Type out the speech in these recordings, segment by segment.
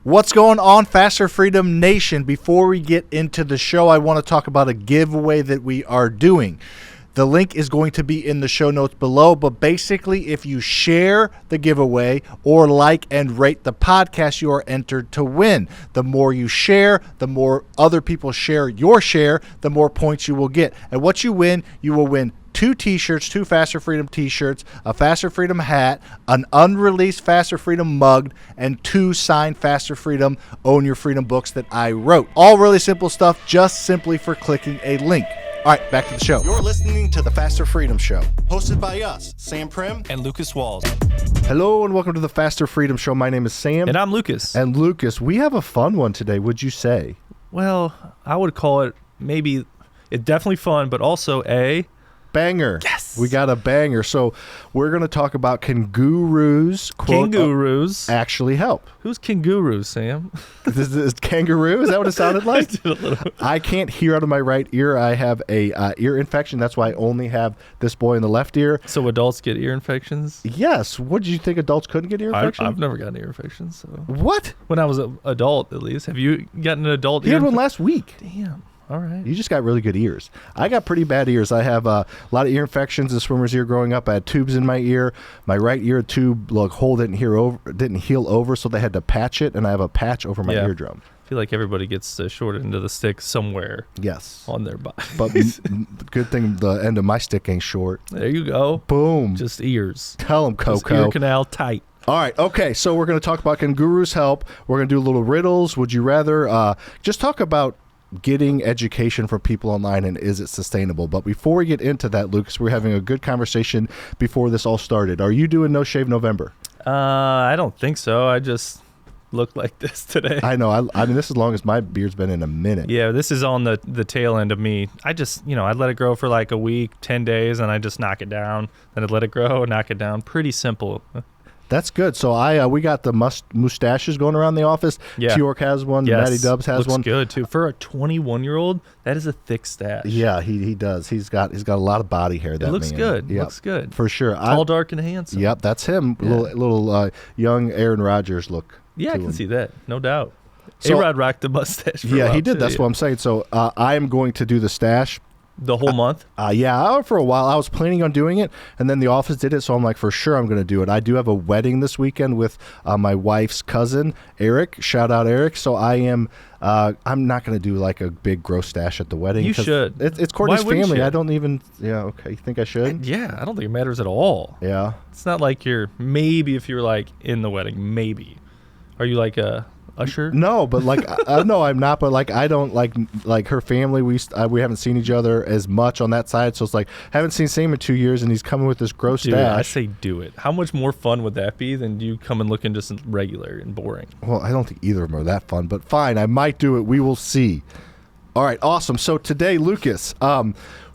What's going on, Faster Freedom Nation? Before we get into the show, I want to talk about a giveaway that we are doing. The link is going to be in the show notes below, but basically if you share the giveaway or like and rate the podcast, you are entered to win. The more you share, the more other people share your share, the more points you will get. And what you win, you will win 2 t-shirts, 2 Faster Freedom t-shirts, a Faster Freedom hat, an unreleased Faster Freedom mug, and 2 signed Faster Freedom Own Your Freedom books that I wrote. All really simple stuff, just simply for clicking a link. All right, back to the show. You're listening to the Faster Freedom Show, hosted by us, Sam Prim and Lucas Walls. Hello and welcome to the Faster Freedom Show. My name is Sam. And I'm Lucas. And Lucas, we have a fun one today, would you say? Well, I would call it it's definitely fun, but also a banger. Yes. We got a banger. So we're going to talk about can gurus, quote, actually help. Who's kangaroo, Sam? Is kangaroo? Is that what it sounded like? I can't hear out of my right ear. I have a ear infection. That's why I only have this boy in the left ear. So adults get ear infections? Yes. What, did you think adults couldn't get ear infections? I've never gotten ear infections. So. What? When I was an adult, at least. Have you gotten an adult ear infection? He had one last week. Damn. All right. You just got really good ears. I got pretty bad ears. I have a lot of ear infections, a swimmer's ear growing up. I had tubes in my ear. My right ear tube hole didn't heal over, so they had to patch it, and I have a patch over my eardrum. I feel like everybody gets the short end of the stick somewhere. Yes. On their body. But good thing the end of my stick ain't short. There you go. Boom. Just ears. Tell them, Coco. Just ear canal tight. All right. Okay. So we're going to talk about can gurus help. We're going to do a little riddles. Would you rather? Just talk about getting education from people online and is it sustainable. But before we get into that, Lucas, we're having a good conversation before this all started. Are you doing No Shave November? I don't think so. I just look like this today. I know. I mean, this is as long as my beard's been in a minute. Yeah, this is on the tail end of me. I just, I'd let it grow for like a week, 10 days, and I just knock it down. Then I'd let it grow, knock it down. Pretty simple. That's good. So we got the mustaches going around the office. Yeah. T-York has one. Yes. Matty Dubs has Looks one. Good too. For a 21-year-old, that is a thick stash. Yeah, he does. He's got a lot of body hair. That it looks man. good. Yep. Looks good For sure. Tall, dark, and handsome. Yep, that's him. Yeah. Little young Aaron Rodgers look. Yeah, I can see that. No doubt. So, A-Rod rocked the mustache. Yeah, he did. That's what I'm saying. So I am going to do the stash. The whole month? Yeah, for a while. I was planning on doing it, and then the office did it, so I'm like, for sure I'm going to do it. I do have a wedding this weekend with my wife's cousin, Eric. Shout out, Eric. So I'm not going to do like a big gross stash at the wedding. You should. It's Courtney's family. You? I don't even, okay. You think I should? Yeah, I don't think it matters at all. Yeah. It's not like maybe if you're like in the wedding, maybe. Are you like a usher? No, but like no, I'm not. But like I don't like her family. We haven't seen each other as much on that side. So it's like haven't seen Sam in 2 years, and he's coming with this gross stash. I say do it. How much more fun would that be than you come and looking just regular and boring? Well, I don't think either of them are that fun. But fine, I might do it. We will see. All right, awesome. So today, Lucas,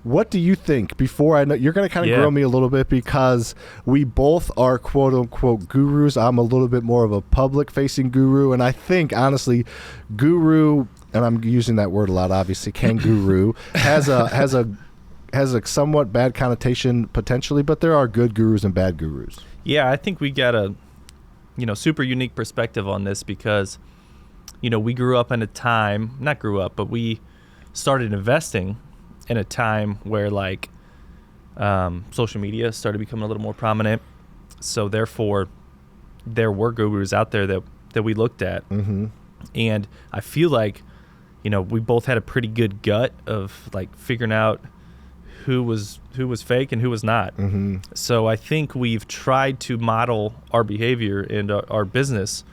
what do you think? Before I know, you're going to kind of grill me a little bit because we both are quote unquote gurus. I'm a little bit more of a public facing guru. And I think, honestly, guru, and I'm using that word a lot, obviously, kangaroo, has a somewhat bad connotation potentially, but there are good gurus and bad gurus. Yeah, I think we got a, super unique perspective on this because, we grew up in a time, not grew up, but we started investing in a time where like social media started becoming a little more prominent. So therefore there were gurus out there that we looked at. Mm-hmm. And I feel like, we both had a pretty good gut of like figuring out who was fake and who was not. Mm-hmm. So I think we've tried to model our behavior and our business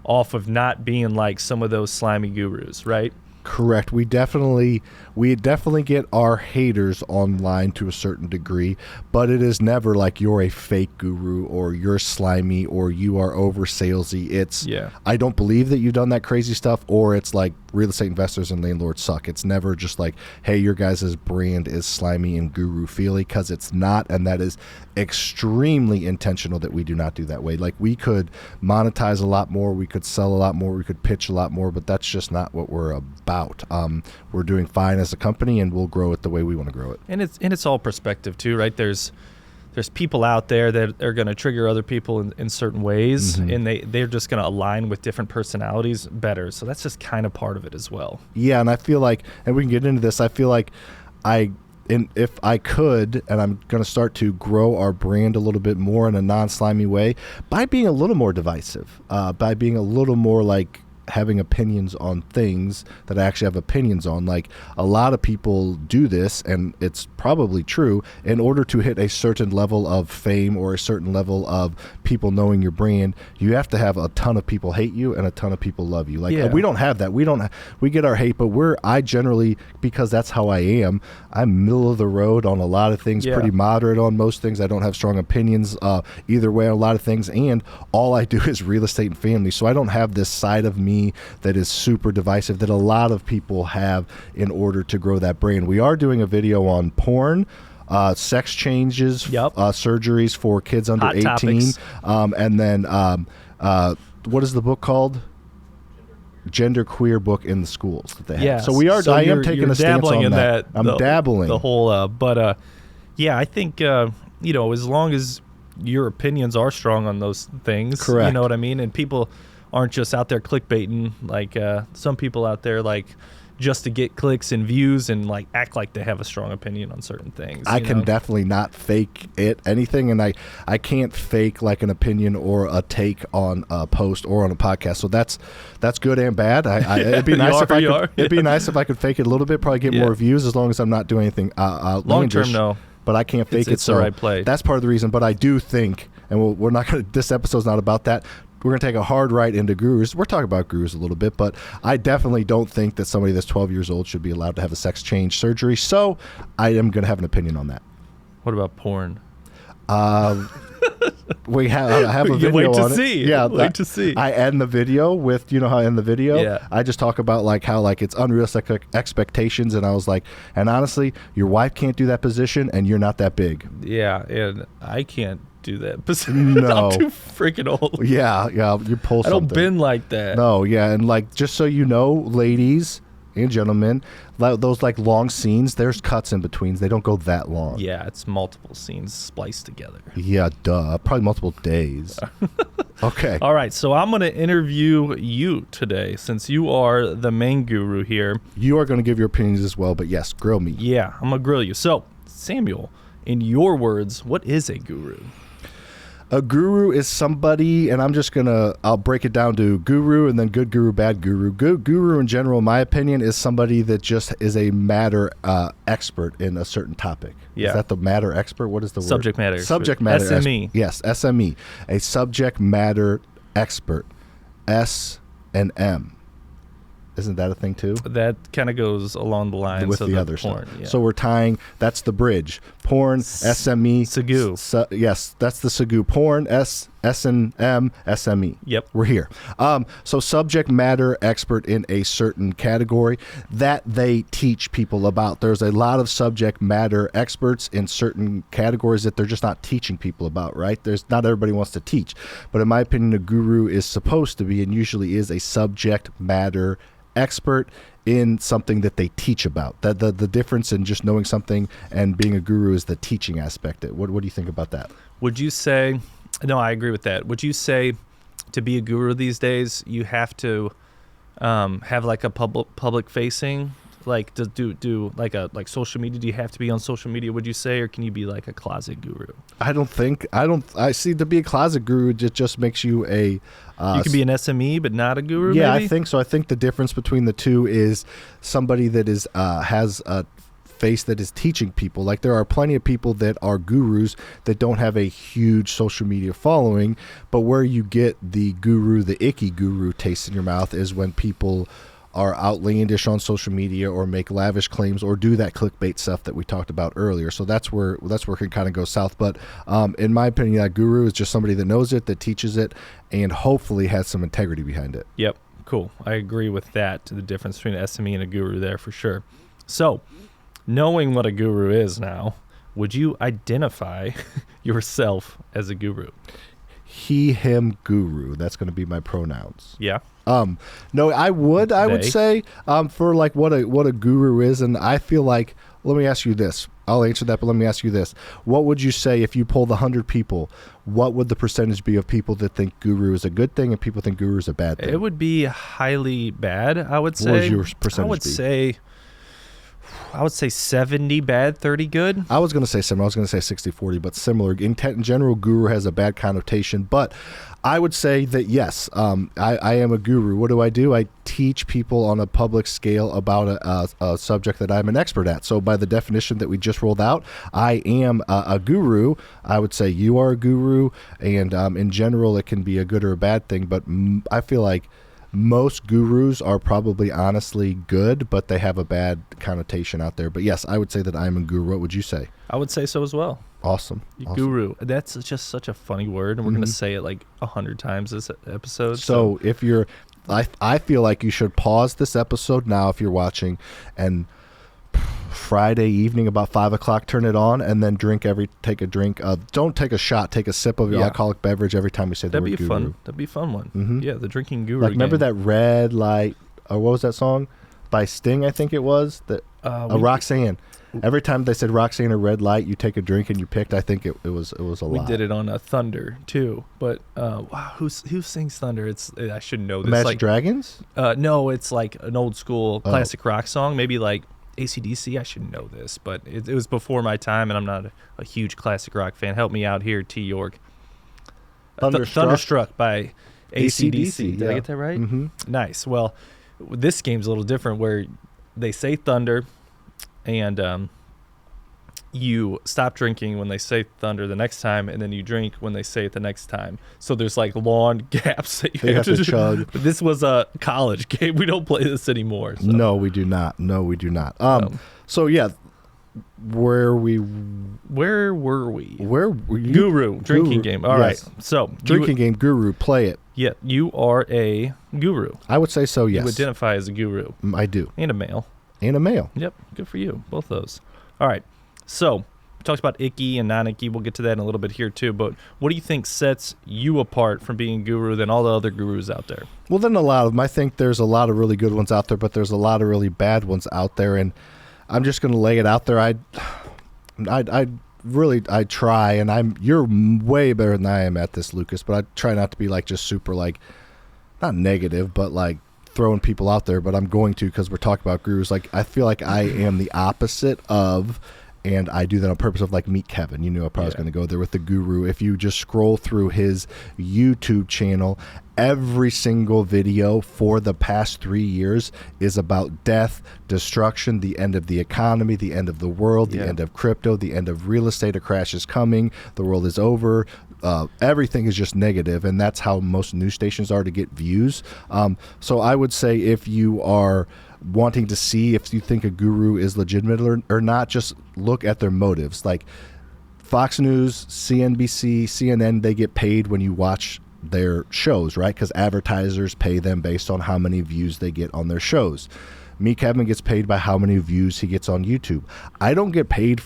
off of not being like some of those slimy gurus, right? Correct. We definitely get our haters online to a certain degree, but it is never like you're a fake guru or you're slimy or you are over salesy. It's I don't believe that you've done that crazy stuff, or it's like real estate investors and landlords suck. It's never just like, hey, your guys' brand is slimy and guru feely, because it's not, and that is extremely intentional that we do not do that way. Like, we could monetize a lot more, we could sell a lot more, we could pitch a lot more, but that's just not what we're about. We're doing fine as a company, and we'll grow it the way we want to grow it. And it's all perspective too, right? There's there's people out there that are going to trigger other people in certain ways, and they're just going to align with different personalities better. So that's just kind of part of it as well. Yeah, and I feel like, and we can get into this, I feel like if I could, and I'm going to start to grow our brand a little bit more in a non-slimy way by being a little more divisive, by being a little more like having opinions on things that I actually have opinions on. Like, a lot of people do this, and it's probably true, in order to hit a certain level of fame or a certain level of people knowing your brand, you have to have a ton of people hate you and a ton of people love you. Like, we don't have that. We get our hate, but I generally, because that's how I am, I'm middle of the road on a lot of things, pretty moderate on most things. I don't have strong opinions either way on a lot of things, and all I do is real estate and family. So I don't have this side of me that is super divisive that a lot of people have in order to grow that brand. We are doing a video on porn, sex changes, surgeries for kids under Hot 18, and then what is the book called? Gender queer book in the schools that they have. Yes. So we are. So I am taking a stance on that. I'm dabbling. The whole, I think as long as your opinions are strong on those things, correct. You know what I mean, and people aren't just out there clickbaiting like some people out there, like, just to get clicks and views and like act like they have a strong opinion on certain things. I can definitely not fake anything, and I can't fake like an opinion or a take on a post or on a podcast. So that's good and bad. It'd be nice it'd be nice if I could fake it a little bit, probably get more views, as long as I'm not doing anything outlandish. Long term, no. But I can't fake it. It's the right play. That's part of the reason. But I do think, and we're not going to. This episode's not about that. We're going to take a hard right into gurus. We're talking about gurus a little bit, but I definitely don't think that somebody that's 12 years old should be allowed to have a sex change surgery. So I am going to have an opinion on that. What about porn? I have a video wait to on see. it. Yeah, wait to see. I end the video with, how I end the video? Yeah. I just talk about like how like it's unrealistic expectations, and I was like, and honestly, your wife can't do that position, and you're not that big. Yeah, and I can't do that. No. I'm too freaking old. Yeah, you pull something. I don't bend like that. No, yeah, and like, just so you know, ladies and gentlemen, those like long scenes, there's cuts in between. They don't go that long. Yeah, it's multiple scenes spliced together. Yeah, duh. Probably multiple days. Okay. All right, so I'm going to interview you today, since you are the main guru here. You are going to give your opinions as well, but yes, grill me. Yeah, I'm going to grill you. So, Samuel, in your words, what is a guru? A guru is somebody, and I'll break it down to guru and then good guru, bad guru. Good guru in general, in my opinion, is somebody that just is a matter expert in a certain topic. Yeah. Is that the matter expert? What is the word? Subject matter. Subject matter. SME. Yes, SME. A subject matter expert. S and M. Isn't that a thing too? That kind of goes along the lines with of the other porn. stuff. Yeah. So we're tying, that's the bridge. Porn, SME. SEGU. Yes, that's the SEGU. Porn, S&M, SME. Yep. We're here. So subject matter expert in a certain category that they teach people about. There's a lot of subject matter experts in certain categories that they're just not teaching people about, right? Not everybody wants to teach. But in my opinion, a guru is supposed to be, and usually is, a subject matter expert in something that they teach about. That the difference in just knowing something and being a guru is the teaching aspect. What do you think about that? Would you say, no, I agree with that. Would you say to be a guru these days, you have to have like a public facing, like to do like social media? Do you have to be on social media, would you say, or can you be like a closet guru? I see, to be a closet guru, it just makes you a you can be an SME but not a guru. Yeah, maybe? I think so. I think the difference between the two is somebody that is has a face that is teaching people. Like, there are plenty of people that are gurus that don't have a huge social media following, but where you get the guru, the icky guru taste in your mouth, is when people are outlandish on social media or make lavish claims or do that clickbait stuff that we talked about earlier. So that's where it can kind of go south. But in my opinion, that guru is just somebody that knows it, that teaches it, and hopefully has some integrity behind it. Yep, cool. I agree with that, the difference between an SME and a guru there for sure. So, knowing what a guru is now, would you identify yourself as a guru? He, him, guru. That's going to be my pronouns. Yeah. No, I would say for like what a guru is, and I feel like let me ask you this. I'll answer that, but let me ask you this. What would you say if you polled 100 people, what would the percentage be of people that think guru is a good thing and people think guru is a bad thing? It would be highly bad, I would say. What would your percentage be? I would say 70 bad, 30 good. I was going to say similar. I was going to say 60-40, but similar. In general, guru has a bad connotation, but I would say that, yes, I am a guru. What do? I teach people on a public scale about a subject that I'm an expert at. So by the definition that we just rolled out, I am a guru. I would say you are a guru, and in general, it can be a good or a bad thing, but I feel like most gurus are probably honestly good, but they have a bad connotation out there. But yes, I would say that I'm a guru. What would you say? I would say so as well. Awesome. Guru. That's just such a funny word, and we're going to say it like 100 times this episode. So if you're, I feel like you should pause this episode now if you're watching, and Friday evening about 5 o'clock, turn it on, and then take a drink. Don't take a shot. Take a sip of your alcoholic beverage every time you say the word guru. That'd be a fun one. Mm-hmm. Yeah, the drinking guru. Like, remember that Red Light, or what was that song by Sting? I think it was that Roxanne. Every time they said Roxanne or Red Light, you take a drink and you picked. I think it was a lot. We did it on Thunder too, but wow, who sings Thunder? I should know this. Imagine Dragons? No, it's like an old school classic rock song. Maybe like AC/DC. I should know this, but it was before my time, and I'm not a huge classic rock fan. Help me out here, T. York. Thunderstruck by AC/DC. Did I get that right? Mm-hmm. Nice. Well, this game's a little different where they say thunder, and you stop drinking when they say thunder the next time, and then you drink when they say it the next time. So there's like long gaps that you have to chug. But this was a college game. We don't play this anymore. So. No, we do not. So yeah, where were we? Where were you? Guru drinking game. All right. So drinking game guru. Play it. Yeah, you are a guru. I would say so. Yes. You identify as a guru. I do. And a male. Yep. Good for you. Both those. All right. So we talked about icky and non-icky. We'll get to that in a little bit here too. But what do you think sets you apart from being a guru than all the other gurus out there? Well, then a lot of them. I think there's a lot of really good ones out there, but there's a lot of really bad ones out there. And I'm just going to lay it out there. I try, and you're way better than I am at this, Lucas, but I try not to be like just super like, not negative, but like throwing people out there, but I'm going to, because we're talking about gurus. Like, I feel like I am the opposite of, and I do that on purpose, of like Meet Kevin. You knew I probably was going to go there with the guru. If you just scroll through his YouTube channel, every single video for the past 3 years is about death, destruction, the end of the economy, the end of the world, the end of crypto, the end of real estate. A crash is coming. The world is over. Everything is just negative, and that's how most news stations are to get views. So I would say if you are wanting to see if you think a guru is legitimate or not, just look at their motives. Like Fox News, CNBC, CNN, they get paid when you watch their shows, right? Because advertisers pay them based on how many views they get on their shows. Me, Kevin, gets paid by how many views he gets on YouTube. I don't get paid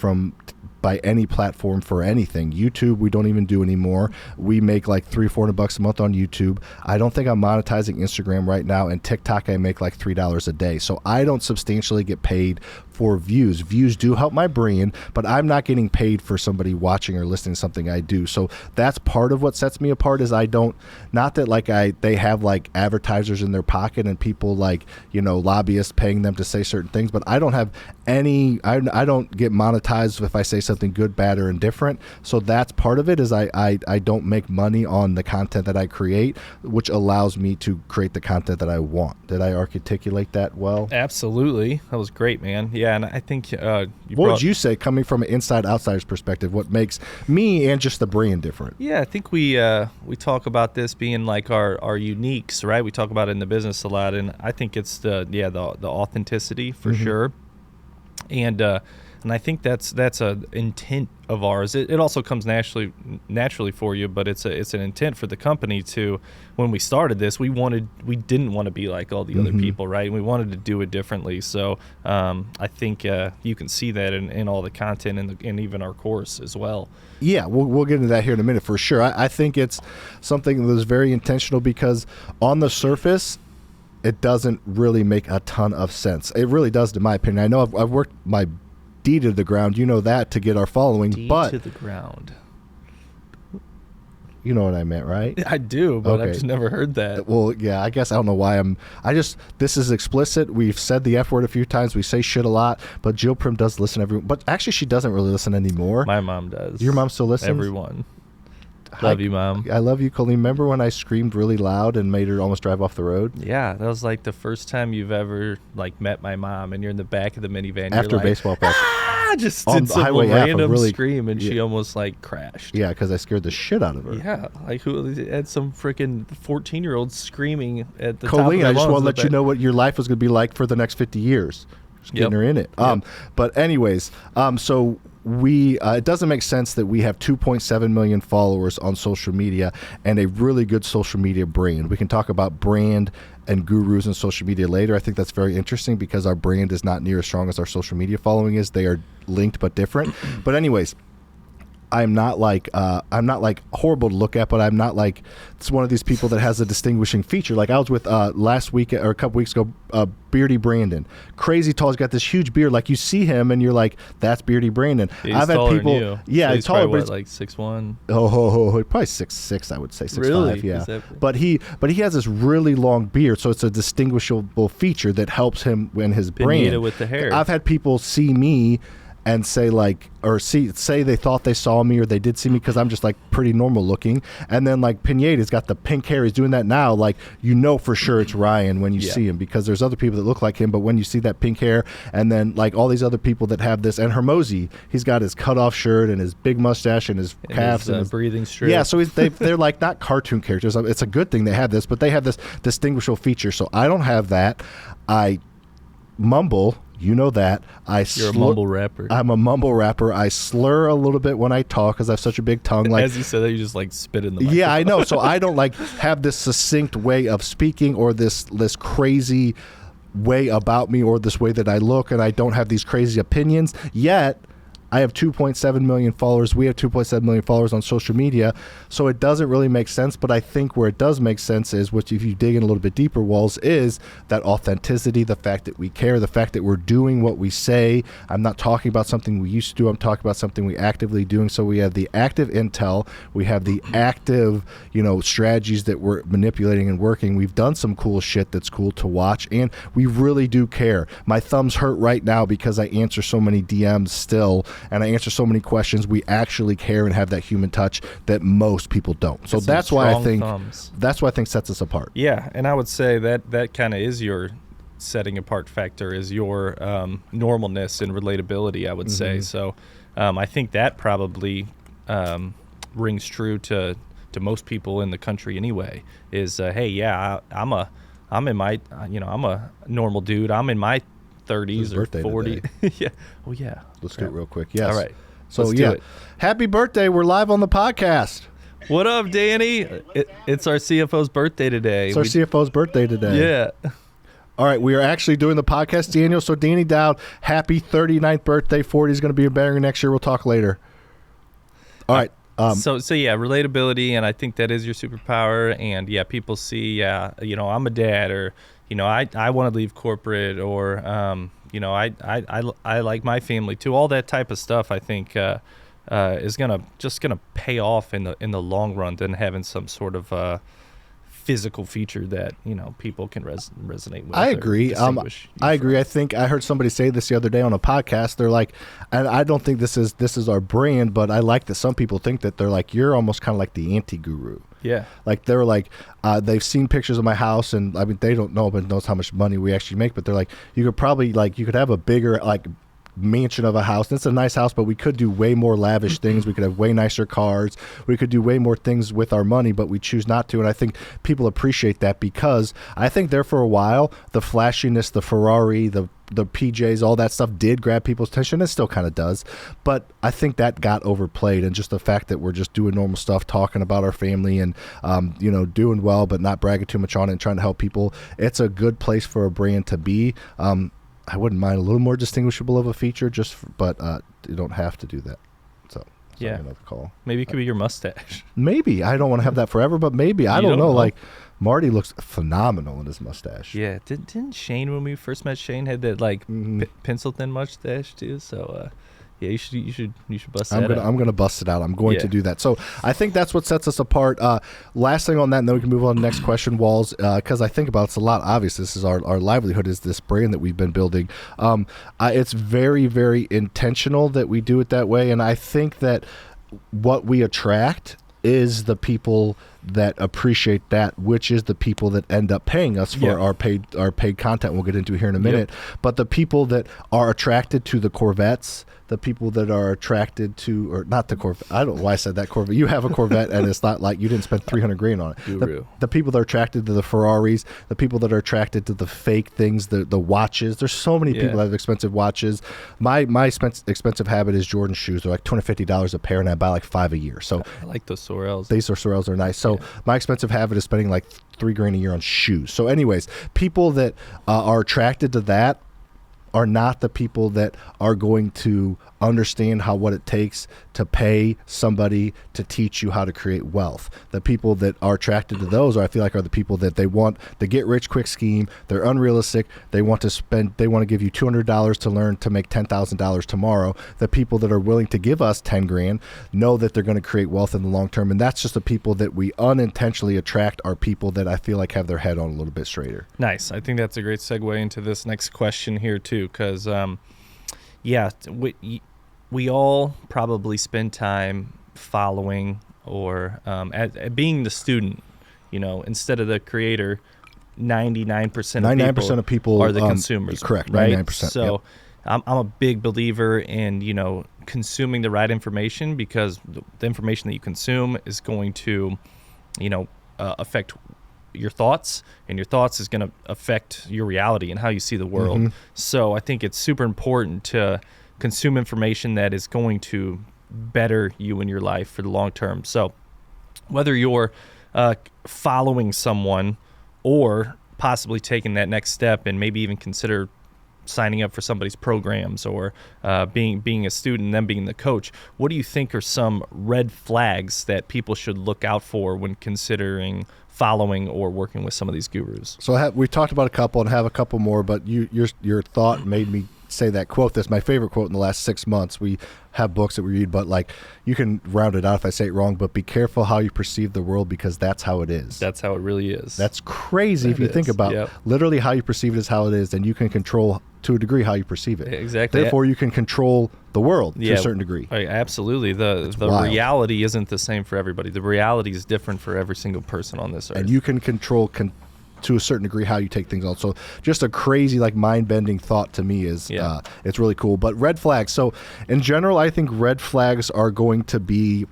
by any platform for anything. YouTube, we don't even do anymore. We make like $300-$400 a month on YouTube. I don't think I'm monetizing Instagram right now, and TikTok I make like $3 a day. So I don't substantially get paid for views. Views do help my brain, but I'm not getting paid for somebody watching or listening to something I do. So that's part of what sets me apart. Is I don't, not that like they have like advertisers in their pocket and people like, lobbyists paying them to say certain things, but I don't have any, I don't get monetized if I say something good, bad, or indifferent. So that's part of it. Is I don't make money on the content that I create, which allows me to create the content that I want. Did I articulate that well? Absolutely. That was great, man. Yeah, and I think what would you say, coming from an inside-outsider's perspective, what makes me and just the brand different? Yeah, I think we talk about this being like our uniques, right? We talk about it in the business a lot, and I think it's the authenticity for sure. And I think that's a intent of ours. It also comes naturally for you, but it's an intent for the company to. When we started this, we didn't want to be like all the other people, right? And we wanted to do it differently. So I think you can see that in all the content and even our course as well. Yeah, we'll get into that here in a minute for sure. I think it's something that was very intentional, because on the surface, it doesn't really make a ton of sense. It really does, in my opinion. I know I've worked my D to the ground. You know that to get our following. D but to the ground. you know what I meant, right? I do, but Okay. I've just never heard that. Well, yeah, I guess I don't know why this is explicit. We've said the F word a few times. We say shit a lot, but Jill Prim does listen but actually she doesn't really listen anymore. My mom does. Your mom still listens? Everyone. Love you, Mom. I love you, Colleen. Remember when I screamed really loud and made her almost drive off the road? Yeah, that was like the first time you've ever like met my mom, and you're in the back of the minivan. After you're like, baseball practice. just On did the some Highway F, a random really- scream, and she yeah. almost like crashed. Yeah, because I scared the shit out of her. Yeah, like who had some freaking 14-year-old screaming at the top Colleen, of I their just lungs want to in the let you back. know what your life was going to be like for the next 50 years. Just getting Yep. her in it. But anyways, so we it doesn't make sense that we have 2.7 million followers on social media and a really good social media brand. We can talk about brand and gurus and social media later. I think that's very interesting because our brand is not near as strong as our social media following is. They are linked but different. But anyways, I'm not like horrible to look at, but I'm not like it's one of these people that has a distinguishing feature. Like I was with last week or a couple weeks ago, Beardy Brandon, crazy tall. He's got this huge beard. Like you see him and you're like, that's Beardy Brandon. He's I've had taller people, than you. yeah, So he's he's taller, probably, but what, like 6'1". probably 6'6", I would say 6'5", Really? yeah. Is that- But he has this really long beard, so it's a distinguishable feature that helps him in his brand. Pineda with the hair. I've had people see me and say like, or say they thought they saw me or they did see me because I'm just like pretty normal looking, and then like Pineda's got the pink hair. He's doing that now. Like you know for sure it's Ryan when you Yeah. see him because there's other people that look like him, but when you see that pink hair, and then like all these other people that have this, and Hermosi, he's got his cutoff shirt and his big mustache and his And calves his, and his breathing strip. yeah, so they're like not cartoon characters. It's a good thing they have this, but they have this distinguishable feature. So I don't have that. I mumble. You know that. You're a mumble rapper. I'm a mumble rapper. I slur a little bit when I talk because I have such a big tongue. Like, As you said that, you just like spit in the microphone. yeah, I know. So I don't like have this succinct way of speaking or this crazy way about me or this way that I look, and I don't have these crazy opinions. Yet I have 2.7 million followers. We have 2.7 million followers on social media. So it doesn't really make sense. But I think where it does make sense is, which if you dig in a little bit deeper, Walls, is that authenticity, the fact that we care, the fact that we're doing what we say. I'm not talking about something we used to do. I'm talking about something we actively doing. So we have the active intel. We have the active, strategies that we're manipulating and working. We've done some cool shit that's cool to watch. And we really do care. My thumbs hurt right now because I answer so many DMs still. And I answer so many questions. We actually care and have that human touch that most people don't. So Some that's why I strong think thumbs. sets us apart. Yeah, and I would say that kind of is your setting apart factor, is your normalness and relatability, I would say. So I think that probably rings true to most people in the country anyway, is hey, yeah, I'm a normal dude. I'm in my 30s His or birthday 40. today. Yeah. Oh yeah. Let's do it real quick. Yes. All right. So Let's do yeah, it. happy birthday. We're live on the podcast. What up, Danny? It's our CFO's birthday today. It's our CFO's birthday today. Yeah. All right, we are actually doing the podcast, Daniel. So Danny Dowd, happy 39th birthday. 40 is going to be a banger next year. We'll talk later. All right. So yeah, relatability, and I think that is your superpower. And yeah, people see, I'm a dad, or I want to leave corporate, or I like my family too. All that type of stuff, I think, is gonna pay off in the long run than having some sort of physical feature that people can resonate with. I or agree. distinguish you I agree. from. I think I heard somebody say this the other day on a podcast. They're like, and I don't think this is our brand, but I like that some people think that they're like, you're almost kind of like the anti-guru. Yeah. Like they're like, they've seen pictures of my house, and I mean they don't know, but knows how much money we actually make. But they're like, you could have a bigger mansion of a house. It's a nice house, but we could do way more lavish things. We could have way nicer cars. We could do way more things with our money, but we choose not to. And I think people appreciate that, because I think there for a while, the flashiness, the Ferrari, the PJs, all that stuff did grab people's attention. It still kind of does. But I think that got overplayed. And just the fact that we're just doing normal stuff, talking about our family and, doing well, but not bragging too much on it and trying to help people. It's a good place for a brand to be. I wouldn't mind a little more distinguishable of a feature, but you don't have to do that. So So Yeah. I'm gonna call. Maybe it could be your mustache. Maybe I don't want to have that forever, but maybe I You don't don't know. know. Like Marty looks phenomenal in his mustache. Yeah. Didn't Shane, when we first met, Shane had that like Mhm. pencil thin mustache too? So yeah, you should bust I'm that gonna out. I'm gonna bust it out. I'm going to Yeah. do that. So I think that's what sets us apart. Last thing on that, and then we can move on to the next question, Walls, because I think about it's a lot. Obvious, this is our livelihood is this brand that we've been building. It's very very intentional that we do it that way, and I think that what we attract is the people that appreciate that, which is the people that end up paying us for Yeah. our paid content. We'll get into here in a minute. But the people that are attracted to the Corvettes, the people that are attracted to, or not the Corvette. I don't know why I said that Corvette. You have a Corvette, and it's not like you didn't spend $300,000 on it. Guru. The people that are attracted to the Ferraris, the people that are attracted to the fake things, the watches. There's so many people Yeah. that have expensive watches. My expensive habit is Jordan shoes. They're like $250 a pair, and I buy like 5 a year. So I like those Sorels. these are Sorels are nice. So my expensive habit is spending like $3,000 a year on shoes. So anyways, people that are attracted to that are not the people that are going to understand what it takes to pay somebody to teach you how to create wealth. The people that are attracted to those, I feel like, are the people that they want the get rich quick scheme. They're unrealistic. They want to give you $200 to learn to make $10,000 tomorrow. The people that are willing to give us 10 grand know that they're going to create wealth in the long term. And that's just the people that we unintentionally attract, are people that I feel like have their head on a little bit straighter. Nice. I think that's a great segue into this next question here too, because we all probably spend time following or at being the student, instead of the creator. 99% of people are the consumers. Correct. Right? 99%. So yep. I'm a big believer in, consuming the right information, because the information that you consume is going to, affect your thoughts, and your thoughts is going to affect your reality and how you see the world. Mhm. So I think it's super important to consume information that is going to better you in your life for the long term. So whether you're following someone or possibly taking that next step and maybe even consider signing up for somebody's programs, or being a student and then being the coach, what do you think are some red flags that people should look out for when considering following or working with some of these gurus? So we talked about a couple and have a couple more, but your thought made me say that quote. That's my favorite quote in the last 6 months. We have books that we read, but like, you can round it out if I say it wrong, but be careful how you perceive the world, because that's how it is. That's how it really is. That's crazy if you think about literally how you perceive it is how it is, and you can control to a degree how you perceive it. Exactly. Therefore, you can control the world to a certain degree. Absolutely. The wild. reality isn't the same for everybody. The reality is different for every single person on this earth. And you can control to a certain degree how you take things on. So just a crazy, like, mind-bending thought to me is it's really cool. But red flags. So in general, I think red flags are going to be,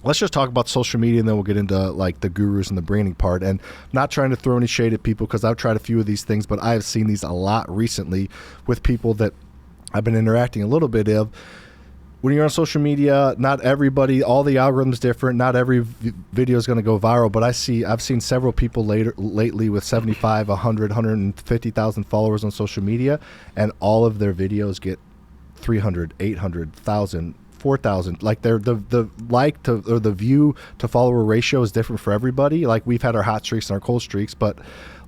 let's just talk about social media, and then we'll get into like the gurus and the branding part. And not trying to throw any shade at people, because I've tried a few of these things, but I've seen these a lot recently with people that I've been interacting a little bit of. When you're on social media, not everybody, all the algorithms different. Not every video is going to go viral, but I've seen several people lately with 75, 100, 150,000 followers on social media, and all of their videos get 300, 800, 1,000, 4,000. Like, the view to follower ratio is different for everybody. Like, we've had our hot streaks and our cold streaks, but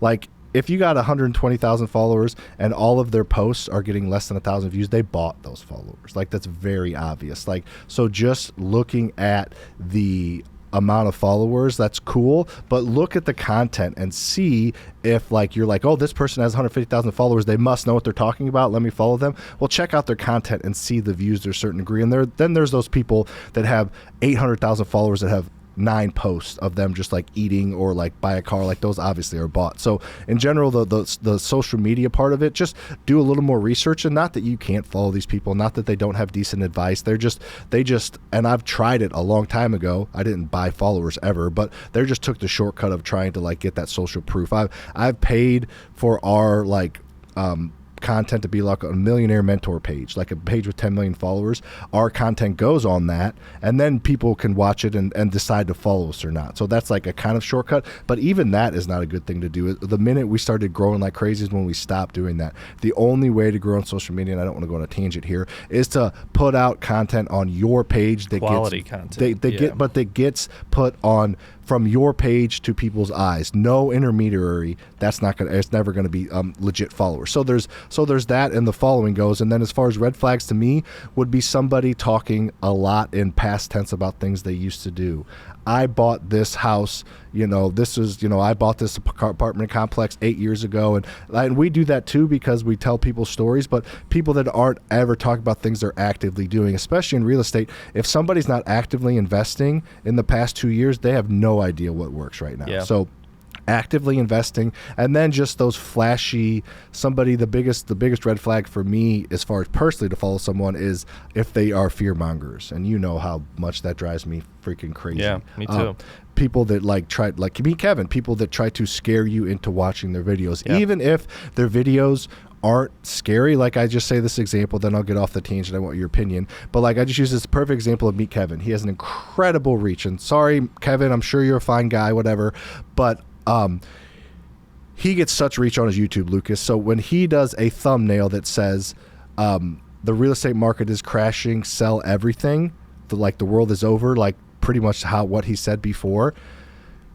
like, if you got 120,000 followers and all of their posts are getting less than 1,000 views, they bought those followers. Like, that's very obvious. Like, so just looking at the amount of followers, that's cool, but look at the content and see if, like, you're like, oh, this person has 150,000 followers, they must know what they're talking about, let me follow them. Well, check out their content and see the views to a certain degree. And then there's those people that have 800,000 followers that have 9 posts of them just like eating or like buy a car. Like, those obviously are bought. So in general, the social media part of it, just do a little more research. And not that you can't follow these people, not that they don't have decent advice. They just, and I've tried it a long time ago. I didn't buy followers ever, but they just took the shortcut of trying to like get that social proof. I've paid for our like content to be like a millionaire mentor page, like a page with 10 million followers. Our content goes on that, and then people can watch it and decide to follow us or not. So that's like a kind of shortcut, but even that is not a good thing to do. The minute we started growing like crazy is when we stopped doing that. The only way to grow on social media, and I don't want to go on a tangent here, is to put out content on your page that Quality content. that gets put on from your page to people's eyes. No intermediary. It's never gonna be legit followers. So there's that, and the following goes. And then as far as red flags to me would be somebody talking a lot in past tense about things they used to do. I bought this house, I bought this apartment complex 8 years ago, and we do that too because we tell people stories. But people that aren't ever talking about things they're actively doing, especially in real estate, if somebody's not actively investing in the past 2 years, they have no idea what works right now. Yeah. So actively investing, and then just those flashy the biggest red flag for me as far as personally to follow someone is if they are fear mongers, and you know how much that drives me freaking crazy. Yeah, me too. People that like me, Kevin, people that try to scare you into watching their videos, Yeah. even if their videos aren't scary. Like I just say this example, then I'll get off the tangent. I want your opinion. But like I just use this perfect example of Meet Kevin. He has an incredible reach. And sorry, Kevin, I'm sure you're a fine guy, whatever. But he gets such reach on his YouTube, Lucas. So when he does a thumbnail that says the real estate market is crashing, sell everything, the world is over, like pretty much what he said before,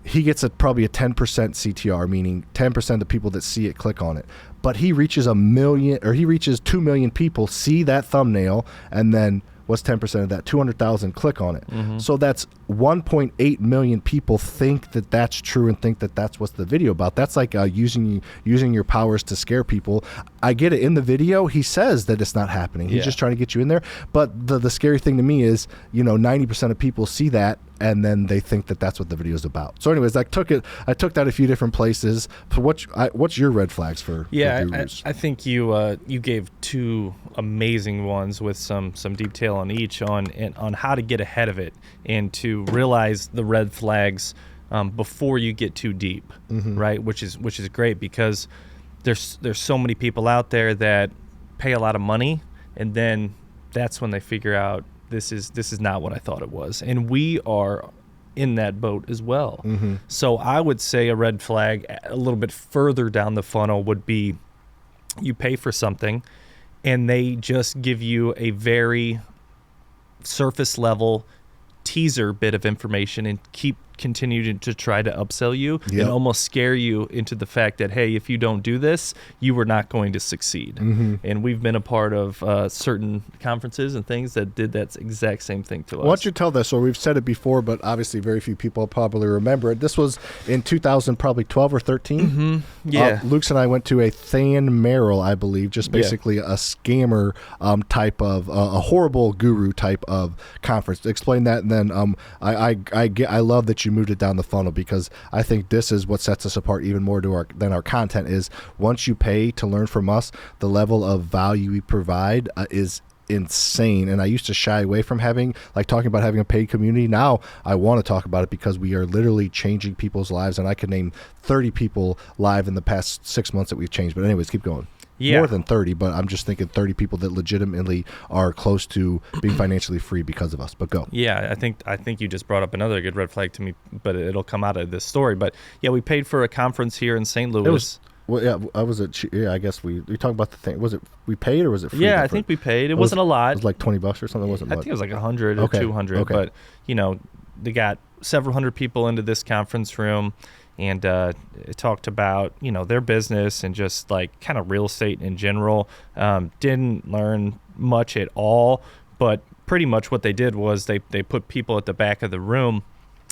he gets probably a 10% CTR, meaning 10% of people that see it click on it. But he reaches 2 million people see that thumbnail, and then what's 10% of that? 200,000 click on it. Mm-hmm. So that's 1.8 million people think that that's true and think that that's what's the video about. That's like using your powers to scare people. I get it. In the video, he says that it's not happening. He's just trying to get you in there. But the scary thing to me is, 90% of people see that, and then they think that that's what the video is about. So anyways, I took that a few different places. So what's your red flags for gurus? I think you gave two amazing ones with some detail on each on how to get ahead of it and to realize the red flags before you get too deep, mm-hmm. right? Which is great, because there's so many people out there that pay a lot of money, and then that's when they figure out this is not what I thought it was. And we are in that boat as well. Mm-hmm. So I would say a red flag a little bit further down the funnel would be you pay for something and they just give you a very surface level teaser bit of information and continue to try to upsell you and almost scare you into the fact that, hey, if you don't do this, you were not going to succeed. Mm-hmm. And we've been a part of certain conferences and things that did that exact same thing to us. Why don't you tell this? So we've said it before, but obviously very few people probably remember it. This was in 2012 or 13. Mm-hmm. Yeah. Luke's and I went to a Than Merrill, I believe, just basically a scammer type of a horrible guru type of conference. Explain that, and then I love that you moved it down the funnel, because I think this is what sets us apart even more than our content is. Once you pay to learn from us, the level of value we provide is insane. And I used to shy away from talking about having a paid community. Now I want to talk about it because we are literally changing people's lives, and I could name 30 people live in the past 6 months that we've changed. But anyways, keep going. Yeah. More than 30, but I'm just thinking 30 people that legitimately are close to being financially free because of us. But go. Yeah, I think you just brought up another good red flag to me, but it'll come out of this story. But yeah, we paid for a conference here in St. Louis. I guess we talked about the thing. Was it we paid or was it free? Yeah, I think we paid. It wasn't a lot. It was like $20 or something. It wasn't much. I think it was like 100 or 200. Okay. But they got several hundred people into this conference room. And it talked about, their business and just like kind of real estate in general. Didn't learn much at all, but pretty much what they did was they put people at the back of the room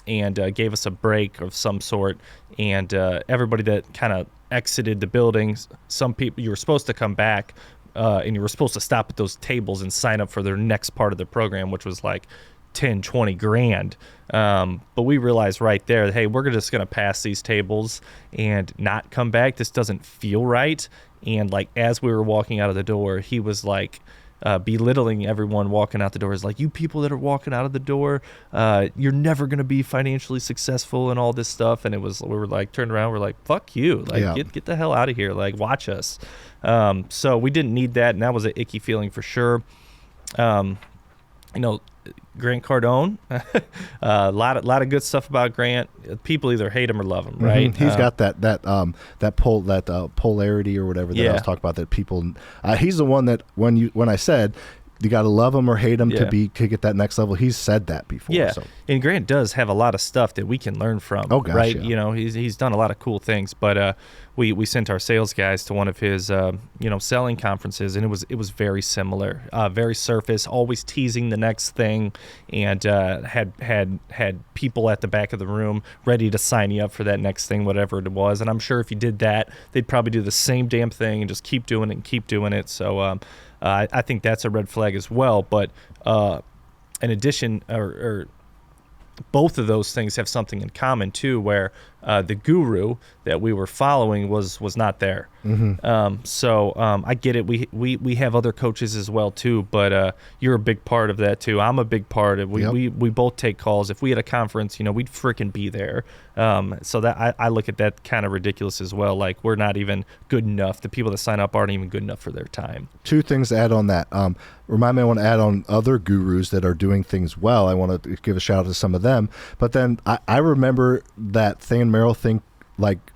and gave us a break of some sort. And everybody that kind of exited the building, some people, you were supposed to come back and you were supposed to stop at those tables and sign up for their next part of the program, which was like 10, 20 grand. But we realized right there, hey, we're just going to pass these tables and not come back. This doesn't feel right. And like, as we were walking out of the door, he was like, belittling everyone walking out the door. Is like, you people that are walking out of the door, you're never going to be financially successful and all this stuff. And we were like, turned around, we're like, fuck you. Like, get the hell out of here. Like, watch us. So we didn't need that. And that was an icky feeling for sure. Grant Cardone, a lot of good stuff about Grant. People either hate him or love him, right? Mm-hmm. He's got that polarity or whatever that I was talking about. That people, he's the one that when I said you got to love him or hate him to get that next level. He's said that before. Yeah, so. And Grant does have a lot of stuff that we can learn from. Oh gosh, right? Yeah. He's done a lot of cool things. But we sent our sales guys to one of his selling conferences, and it was very similar, very surface, always teasing the next thing, and had people at the back of the room ready to sign you up for that next thing, whatever it was. And I'm sure if you did that, they'd probably do the same damn thing and just keep doing it. So I think that's a red flag as well. But in addition, or both of those things have something in common too, where the guru that we were following was not there. Mm-hmm. So I get it. We have other coaches as well too, but you're a big part of that too. I'm a big part of. We both take calls. If we had a conference, we'd freaking be there. So that I look at that kind of ridiculous as well. Like, we're not even good enough. The people that sign up aren't even good enough for their time. Two things to add on that. Remind me, I want to add on other gurus that are doing things well. I want to give a shout out to some of them. But then I remember that Than Merrill thing, like,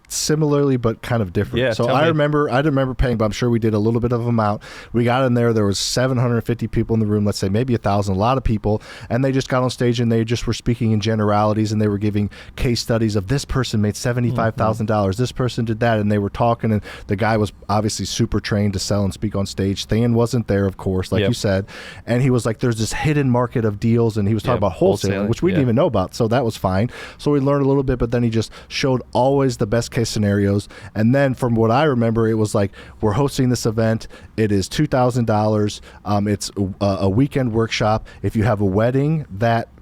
similarly but kind of different. Yeah, so I didn't remember paying, but I'm sure we did a little bit of amount. We got in there was 750 people in the room, let's say maybe 1,000, a lot of people, and they just got on stage and they just were speaking in generalities, and they were giving case studies of this person made $75,000, this person did that, and they were talking, and the guy was obviously super trained to sell and speak on stage. Than wasn't there, of course, like you said, and he was like, there's this hidden market of deals, and he was talking about wholesaling, which we didn't even know about, so that was fine. So we learned a little bit, but then he just showed always the best case scenarios. And then from what I remember, it was like, we're hosting this event. It is $2,000. It's a weekend workshop. If you have a wedding,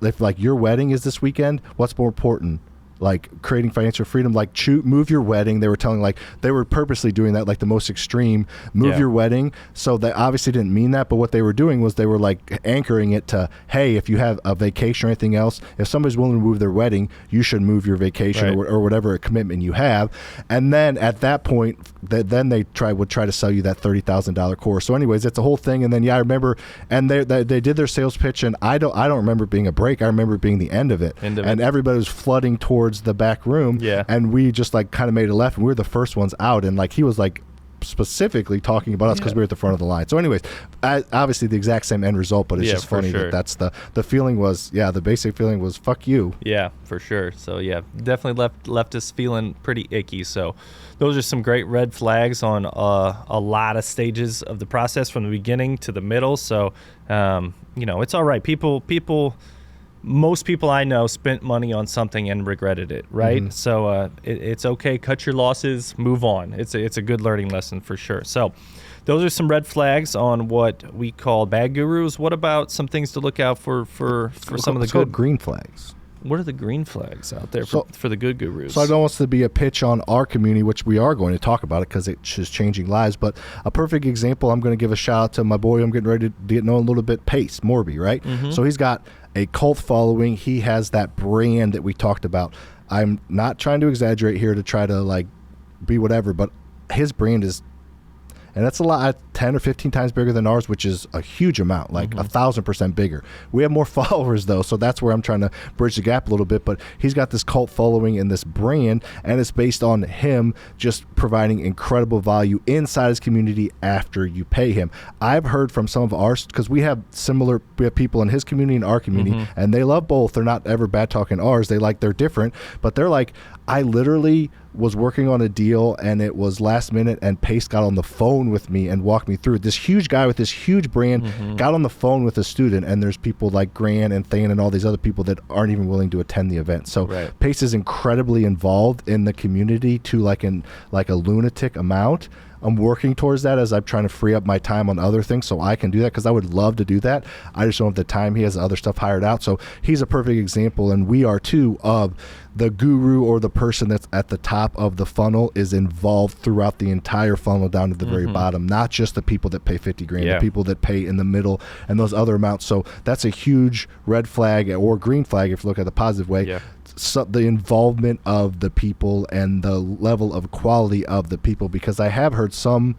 if like your wedding is this weekend, what's more important? Like creating financial freedom, like move your wedding. They were telling, like, they were purposely doing that, like the most extreme, move your wedding. So they obviously didn't mean that, but what they were doing was they were like anchoring it to, hey, if you have a vacation or anything else, if somebody's willing to move their wedding, you should move your vacation or whatever commitment you have. And then at that point, then they would try to sell you that $30,000 course. So anyways, it's a whole thing. And then I remember, and they did their sales pitch, and I don't remember it being a break. I remember it being the end of it. And everybody was flooding towards the back room, and we just like kind of made a left, and we were the first ones out, and like he was like specifically talking about us because we were at the front of the line. So anyways, obviously the exact same end result, but it's just funny that that's the feeling was, the basic feeling was fuck you. Yeah, for sure. So definitely left us feeling pretty icky. So those are some great red flags on a lot of stages of the process, from the beginning to the middle. So it's all right. Most people I know spent money on something and regretted it, right? Mm-hmm. So it's okay. Cut your losses, move on. It's a good learning lesson for sure. So those are some red flags on what we call bad gurus. What about some things to look out for some of the good green flags? What are the green flags out there for the good gurus? So I don't want this to be a pitch on our community, which we are going to talk about it because it's just changing lives. But a perfect example, I'm going to give a shout out to my boy I'm getting ready to get known a little bit, Pace Morby, right? Mm-hmm. So he's got a cult following. He has that brand that we talked about. I'm not trying to exaggerate here to try to like be whatever, but his brand is, and that's a lot, 10 or 15 times bigger than ours, which is a huge amount, like 1,000% bigger. We have more followers though, so that's where I'm trying to bridge the gap a little bit. But he's got this cult following and this brand, and it's based on him just providing incredible value inside his community after you pay him. I've heard from some of ours, because we have people in his community and our community, and they love both. They're not ever bad talking ours. They're different, but they're like, I literally was working on a deal and it was last minute, and Pace got on the phone with me and walked me through it. This huge guy with this huge brand got on the phone with a student, and there's people like Grant and Than and all these other people that aren't even willing to attend the event. So Pace is incredibly involved in the community to like a lunatic amount. I'm working towards that as I'm trying to free up my time on other things so I can do that, because I would love to do that. I just don't have the time. He has other stuff hired out. So he's a perfect example, and we are too, of the guru or the person that's at the top of the funnel is involved throughout the entire funnel down to the very bottom, not just the people that pay 50 grand, the people that pay in the middle and those other amounts. So that's a huge red flag or green flag if you look at the positive way. Yeah. So the involvement of the people and the level of quality of the people, because I have heard some,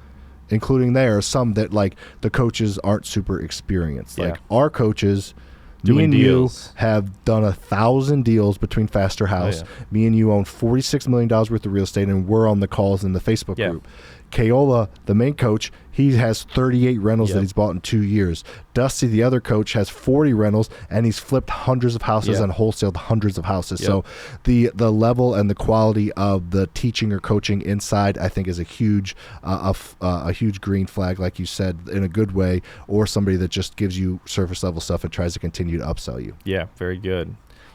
including some that like the coaches aren't super experienced. Yeah. Like our coaches, Doing me and deals. you have done 1,000 deals between Faster House. Me and you own $46 million worth of real estate, and we're on the calls in the Facebook group. Kaola, the main coach, he has 38 rentals that he's bought in 2 years. Dusty, the other coach, has 40 rentals, and he's flipped hundreds of houses and wholesaled hundreds of houses. So the level and the quality of the teaching or coaching inside, I think, is a huge green flag, like you said, in a good way, or somebody that just gives you surface level stuff and tries to continue to upsell you. Yeah, very good.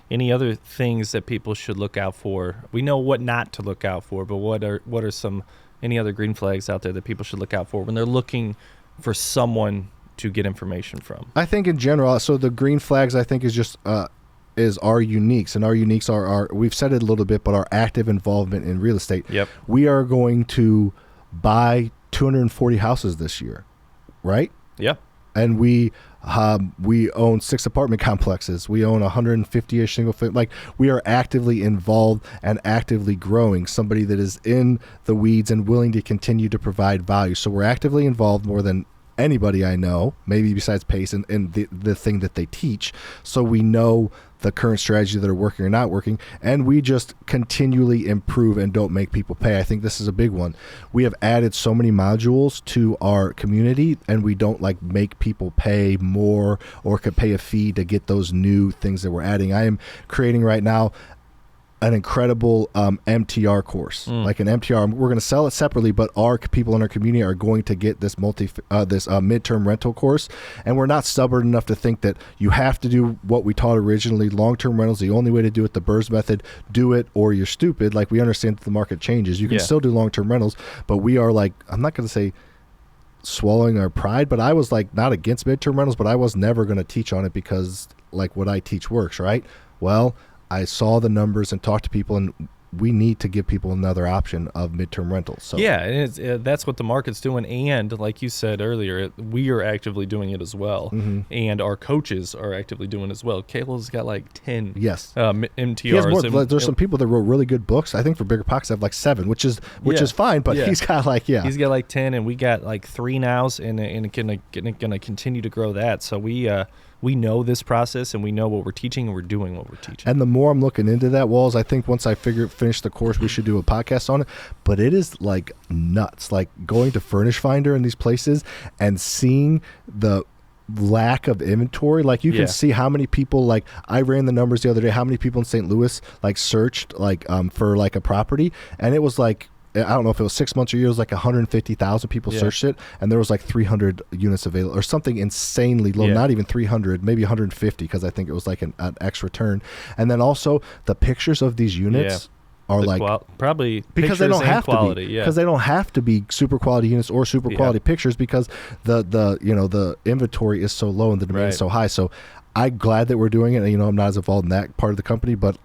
Any other things that people should look out for? We know what not to look out for, but what are some any other green flags out there that people should look out for when they're looking for someone to get information from? I think in general, so the green flags, I think, is just is our uniques, and our uniques are we've said it a little bit, but our active involvement in real estate. We are going to buy 240 houses this year, right? And we own 6 apartment complexes. We own 150-ish single family. Like, we are actively involved and actively growing. Somebody that is in the weeds and willing to continue to provide value. So we're actively involved more than anybody I know, maybe besides Pace and the thing that they teach. So we know the current strategy that are working or not working, and we just continually improve and don't make people pay. I think this is a big one. We have added so many modules to our community, and we don't like make people pay more or could pay a fee to get those new things that we're adding. I am creating right now an incredible MTR course, like an MTR. We're going to sell it separately, but our people in our community are going to get this midterm rental course. And we're not stubborn enough to think that you have to do what we taught originally. Long-term rentals, the only way to do it, the Burrs method, do it or you're stupid. Like, we understand that the market changes. You can still do long-term rentals, but we are like, I'm not going to say swallowing our pride, but I was like not against midterm rentals, but I was never going to teach on it because like what I teach works, right? Well, I saw the numbers and talked to people, and we need to give people another option of midterm rentals. So and that's what the market's doing, and like you said earlier, we are actively doing it as well, and our coaches are actively doing it as well. Caleb's got like 10 MTRs. He has more. There's some people that wrote really good books. I think for Bigger Pockets, I have like 7, which is fine, but he's got like he's got like 10, and we got like 3 nows, and gonna continue to grow that. So we know this process, and we know what we're teaching, and we're doing what we're teaching. And the more I'm looking into that, Walls, I think once I finish the course, we should do a podcast on it. But it is like nuts, like going to Furnish Finder in these places and seeing the lack of inventory. Like, you can see how many people, like, I ran the numbers the other day, how many people in St. Louis like searched like for like a property, and it was like, I don't know if it was 6 months or years, like 150,000 people searched it, and there was like 300 units available or something insanely low, not even 300, maybe 150, because I think it was like an X return. And then also the pictures of these units are like probably because they don't have quality, to be because they don't have to be super quality units or super quality pictures, because the inventory is so low and the demand is so high. So I'm glad that we're doing it. I'm not as involved in that part of the company, but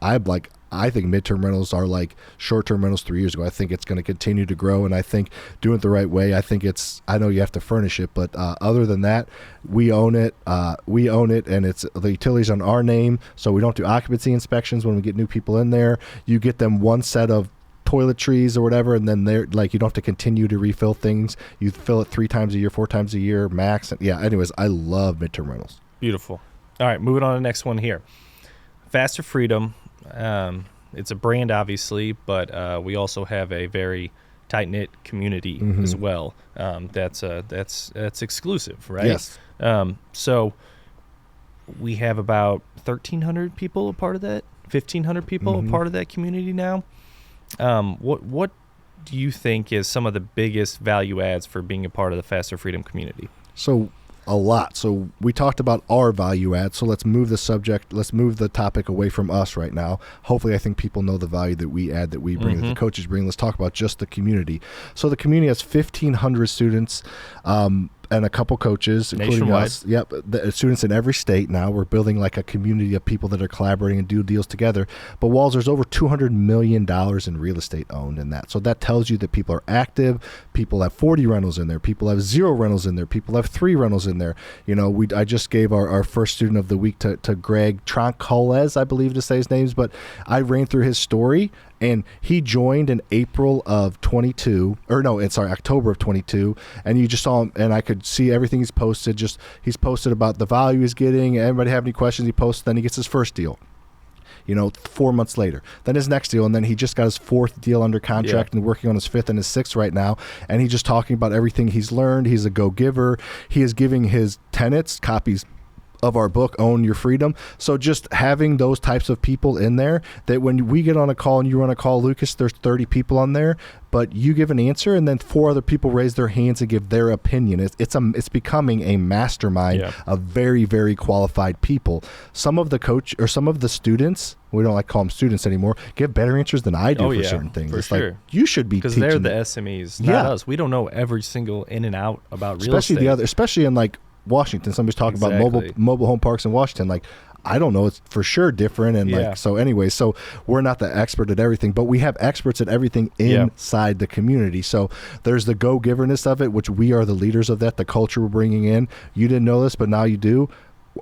I think midterm rentals are like short-term rentals 3 years ago. I think it's going to continue to grow, and I think doing it the right way, I know you have to furnish it, but other than that, we own it. And it's the utilities on our name, so we don't do occupancy inspections when we get new people in there. You get them one set of toiletries or whatever, and then they're like, you don't have to continue to refill things. You fill it 3 times a year, 4 times a year max. And anyways, I love midterm rentals. Beautiful. All right, moving on to the next one here. Faster Freedom. It's a brand, obviously, but we also have a very tight-knit community as well. That's exclusive, right? Yes. So we have about 1,300 people a part of that, 1,500 people a part of that community now. What do you think is some of the biggest value adds for being a part of the Faster Freedom community? So a lot. So we talked about our value add. So let's move the topic away from us right now. Hopefully, I think people know the value that we add, that we bring, that the coaches bring. Let's talk about just the community. So the community has 1,500 students. And a couple coaches, including Nationwide. us. Yep, the students in every state now. We're building like a community of people that are collaborating and do deals together. But Walls, there's over $200 million in real estate owned in that. So that tells you that people are active. People have 40 rentals in there. People have 0 rentals in there. People have 3 rentals in there. You know, I just gave our first student of the week to Greg Troncoles, I believe to say his names, but I ran through his story. And he joined in October of 22, and you just saw him, and I could see everything he's posted. He's posted about the value he's getting. Anybody have any questions? He posts. Then he gets his first deal. 4 months later, then his next deal, and then he just got his 4th deal under contract and working on his 5th and his 6th right now. And he's just talking about everything he's learned. He's a go-giver. He is giving his tenants copies of our book, Own Your Freedom. So just having those types of people in there, that when we get on a call and you run a call, Lucas, there's 30 people on there, but you give an answer and then 4 other people raise their hands and give their opinion. It's becoming a mastermind of very, very qualified people. Some of the students, we don't like to call them students anymore, give better answers than I do for certain things. For sure. Like, you should be because teaching they're the SMEs, not us. We don't know every single in and out about real estate. Especially in like Washington. Somebody's talking about mobile home parks in Washington. Like, I don't know, it's for sure different. And so we're not the expert at everything, but we have experts at everything inside the community. So there's the go-giverness of it, which we are the leaders of that, the culture we're bringing in. You didn't know this, but now you do.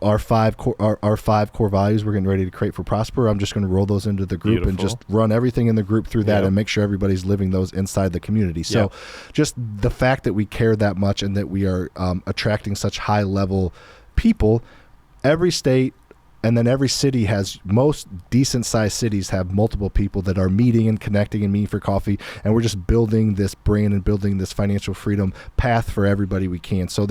Our 5 core values we're getting ready to create for Prosper. I'm just going to roll those into the group and just run everything in the group through that and make sure everybody's living those inside the community. So just the fact that we care that much and that we are attracting such high level people, every state and then every city has, most decent sized cities have multiple people that are meeting and connecting and meeting for coffee. And we're just building this brand and building this financial freedom path for everybody we can. So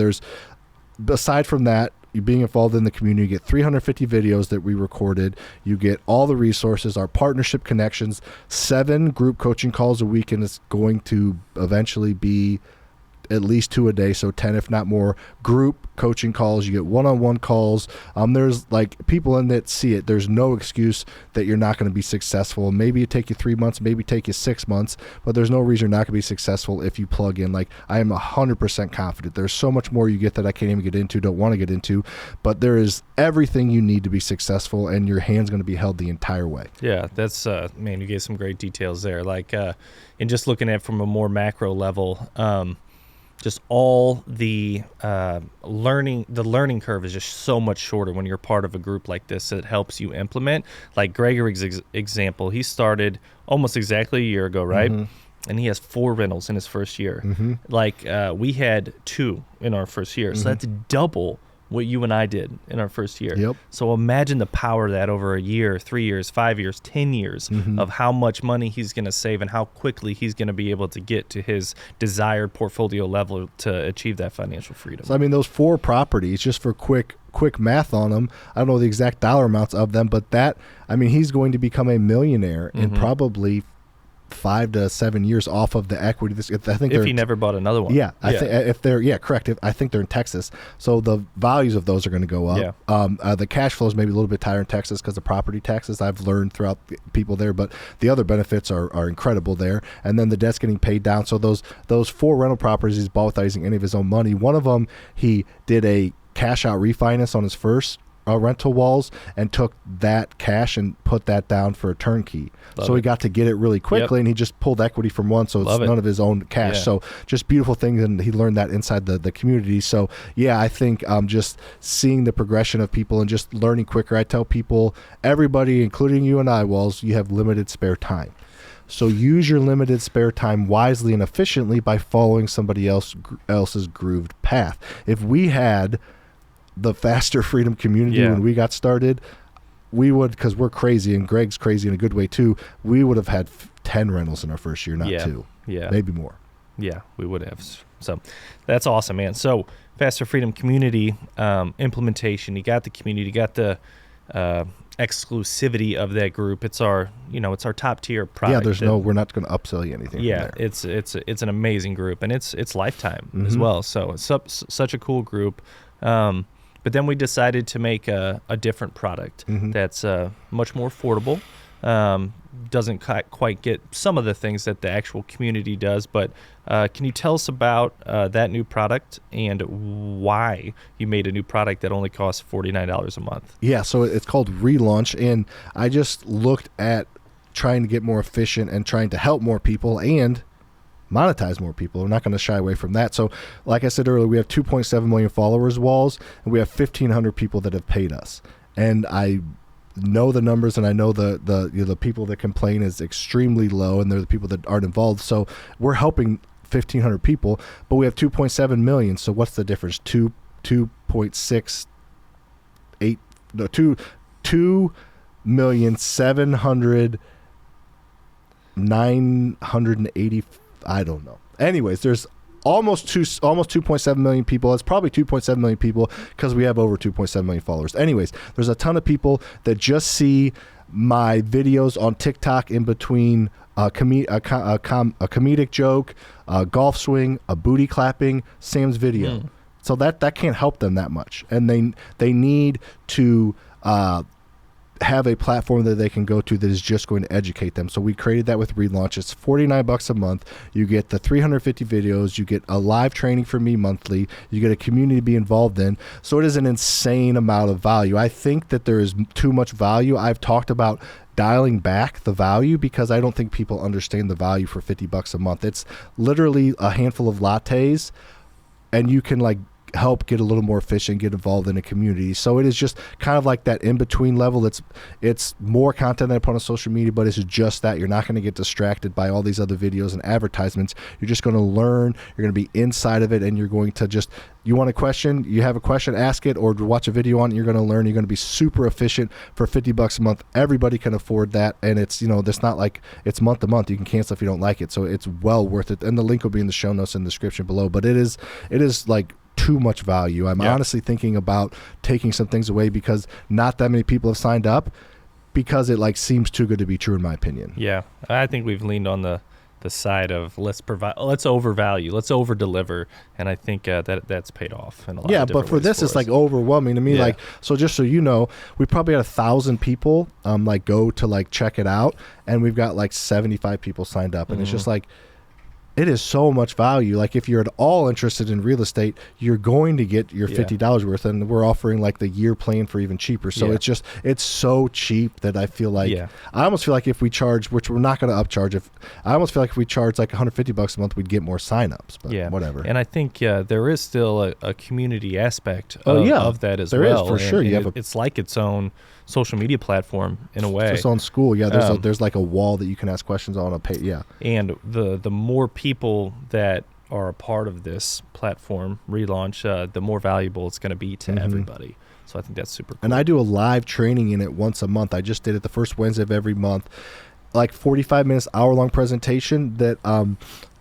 aside from that, you being involved in the community, you get 350 videos that we recorded. You get all the resources, our partnership connections, 7 group coaching calls a week, and it's going to eventually be at least 2 a day, so 10 if not more group coaching calls. You get one-on-one calls. There's like people in that see it. There's no excuse that you're not going to be successful. Maybe it take you 3 months, maybe it take you 6 months, but there's no reason you're not going to be successful if you plug in. Like, I am 100% confident. There's so much more you get that I can't even get into, don't want to get into, but there is everything you need to be successful, and your hand's going to be held the entire way. Yeah, that's man, you gave some great details there. Like, and just looking at it from a more macro level, just all the learning curve is just so much shorter when you're part of a group like this that helps you implement. Like Gregory's example, he started almost exactly a year ago, right? Mm-hmm. And he has 4 rentals in his first year. Mm-hmm. Like we had 2 in our first year. Mm-hmm. So that's double what you and I did in our first year. Yep. So imagine the power of that over a year, 3 years, 5 years, 10 years of how much money he's going to save and how quickly he's going to be able to get to his desired portfolio level to achieve that financial freedom. So, I mean, those 4 properties, just for quick math on them, I don't know the exact dollar amounts of them, but he's going to become a millionaire in probably 5 to 7 years off of the equity. I think if he never bought another one. Yeah, I think correct. I think they're in Texas, so the values of those are going to go up. Yeah. The cash flows maybe a little bit higher in Texas because of property taxes. I've learned throughout people there, but the other benefits are incredible there. And then the debt's getting paid down. So those 4 rental properties he's bought without using any of his own money. One of them he did a cash out refinance on his first rental Walls and took that cash and put that down for a turnkey. He got to get it really quickly, and he just pulled equity from one, so it's none of his own cash. Yeah. So just beautiful things, and he learned that inside the community. So yeah, I think just seeing the progression of people and just learning quicker. I tell people, everybody, including you and I, Walls, you have limited spare time. So use your limited spare time wisely and efficiently by following somebody else's grooved path. If we had the Faster Freedom community when we got started, we would, because we're crazy and Greg's crazy in a good way too, we would have had 10 rentals in our first year, not 2. Yeah. Maybe more. Yeah, we would have. So that's awesome, man. So Faster Freedom community implementation, you got the community, you got the exclusivity of that group. It's our top tier product. Yeah, we're not going to upsell you anything. Yeah, it's an amazing group, and it's lifetime as well. So it's such a cool group. But then we decided to make a different product that's much more affordable. Doesn't quite get some of the things that the actual community does, but can you tell us about that new product and why you made a new product that only costs $49 a month? Yeah, so it's called Relaunch, and I just looked at trying to get more efficient and trying to help more people and monetize more people. We're not going to shy away from that. So like I said earlier, we have 2.7 million followers, Walls, and we have 1,500 people that have paid us. And I know the numbers, and I know the people that complain is extremely low, and they're the people that aren't involved. So we're helping 1,500 people, but we have 2.7 million. So what's the difference? 2.68 no 2,700,980. I don't know. Anyways, there's almost 2.7 million people. It's probably 2.7 million people because we have over 2.7 million followers. Anyways, there's a ton of people that just see my videos on TikTok in between a comedic joke, a golf swing, a booty clapping, Sam's video. So that can't help them that much, and they need to have a platform that they can go to that is just going to educate them. So we created that with Relaunch. It's $49 a month. You get the 350 videos. You get a live training from me monthly. You get a community to be involved in. So it is an insane amount of value. I think that there is too much value. I've talked about dialing back the value because I don't think people understand the value for $50 a month. It's literally a handful of lattes, and you can like help get a little more efficient, get involved in a community. So it is just kind of like that in-between level. It's more content that I put on social media, but it's just that you're not going to get distracted by all these other videos and advertisements. You're just going to learn, you're going to be inside of it, and you're going to just, you want a question, you have a question, ask it, or watch a video on it, you're going to learn, you're going to be super efficient for $50 a month. Everybody can afford that, and it's, it's not like it's month to month. You can cancel if you don't like it, so it's well worth it. And the link will be in the show notes in the description below, but it is like too much value. I'm honestly thinking about taking some things away because not that many people have signed up because it like seems too good to be true in my opinion. Yeah, I think we've leaned on the side of let's overvalue, let's over deliver, and I think that's paid off in a lot of different but for ways this, for it's us. like overwhelming to me. Like, so just so you know, we probably had 1,000 people like go to like check it out, and we've got like 75 people signed up, and it's just like, it is so much value. Like if you're at all interested in real estate, you're going to get your $50 worth, and we're offering like the year plan for even cheaper. So it's so cheap that I feel like I almost feel like if we charge, which we're not going to upcharge, I almost feel like if we charge like $150 a month, we'd get more signups. But whatever. And I think there is still a community aspect of that as well. There is for sure. It's like its own social media platform in a way. It's on school. There's like a wall that you can ask questions on a page. And the more people that are a part of this platform Relaunch, the more valuable it's going to be to everybody. So I think that's super cool. And I do a live training in it once a month. I just did it the first Wednesday of every month, like 45 minutes, hour-long presentation that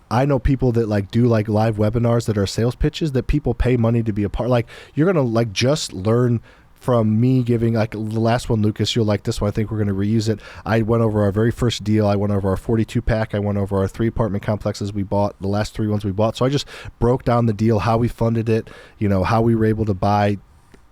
I know people that like do like live webinars that are sales pitches that people pay money to be a part. Like you're going to like just learn from me giving, like the last one, Lucas, you'll like this one. I think we're going to reuse it. I went over our very first deal. I went over our 42 pack. I went over our 3 apartment complexes we bought, the last 3 ones we bought. So I just broke down the deal, how we funded it, how we were able to buy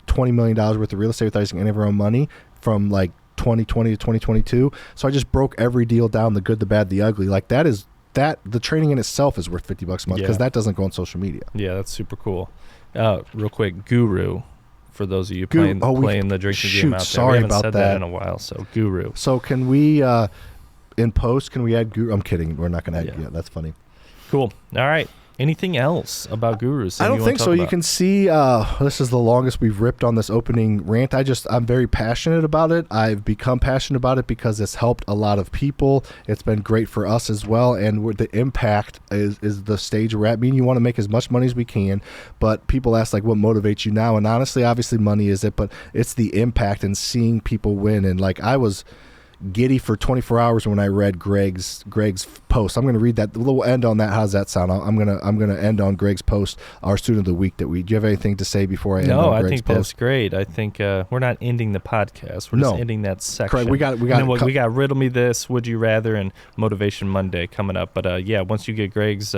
$20 million worth of real estate without using any of our own money from like 2020 to 2022. So I just broke every deal down, the good, the bad, the ugly. Like the training in itself is worth $50 a month because that doesn't go on social media. Yeah, that's super cool. Real quick, Guru. For those of you playing the drinking game out there. Sorry we haven't about said that in a while, so Guru. So can we, in post, can we add Guru? I'm kidding. We're not going to add yet. That's funny. Cool. All right. Anything else about Gurus? I don't think so. You can see this is the longest we've ripped on this opening rant. I'm very passionate about it. I've become passionate about it because it's helped a lot of people. It's been great for us as well. And the impact is the stage we're at. I mean, you want to make as much money as we can, but people ask like what motivates you now? And honestly, obviously money is it, but it's the impact and seeing people win. And like I was giddy for 24 hours when I read Greg's post. I'm going to read that. We'll end on that. How's that sound? I'm going to end on Greg's post, our student of the week. Do you have anything to say before I end on Greg's post? No, I think that's great. I think we're not ending the podcast. We're just ending that section. Correct. We got Riddle Me This, Would You Rather, and Motivation Monday coming up. But once you get Greg's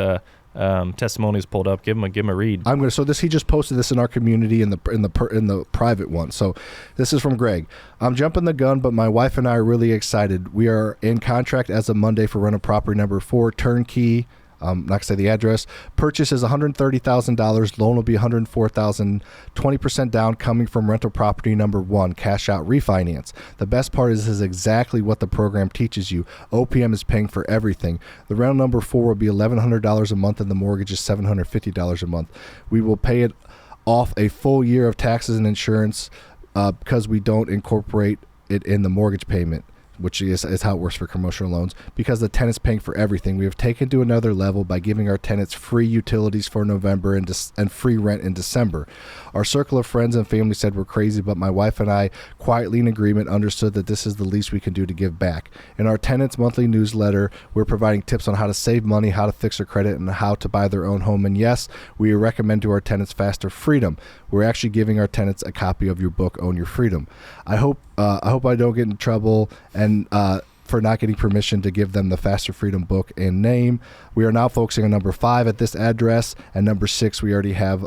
testimonials pulled up. Give him a read. He just posted this in our community in the private one. So this is from Greg. I'm jumping the gun, but my wife and I are really excited. We are in contract as of Monday for rental property number 4, turnkey. Not gonna say the address. Purchase is $130,000. Loan will be $104,000. 20% down, coming from rental property number 1. Cash out refinance. The best part is this is exactly what the program teaches you. OPM is paying for everything. The rental number 4 will be $1,100 a month, and the mortgage is $750 a month. We will pay it off a full year of taxes and insurance because we don't incorporate it in the mortgage payment, which is how it works for commercial loans, because the tenant's paying for everything. We have taken to another level by giving our tenants free utilities for November and free rent in December. Our circle of friends and family said we're crazy, but my wife and I, quietly in agreement, understood that this is the least we can do to give back. In our tenants' monthly newsletter, we're providing tips on how to save money, how to fix their credit, and how to buy their own home. And yes, we recommend to our tenants Faster Freedom. We're actually giving our tenants a copy of your book, Own Your Freedom. I hope I don't get in trouble and for not getting permission to give them the Faster Freedom book and name. We are now focusing on number 5 at this address, and number 6 we already have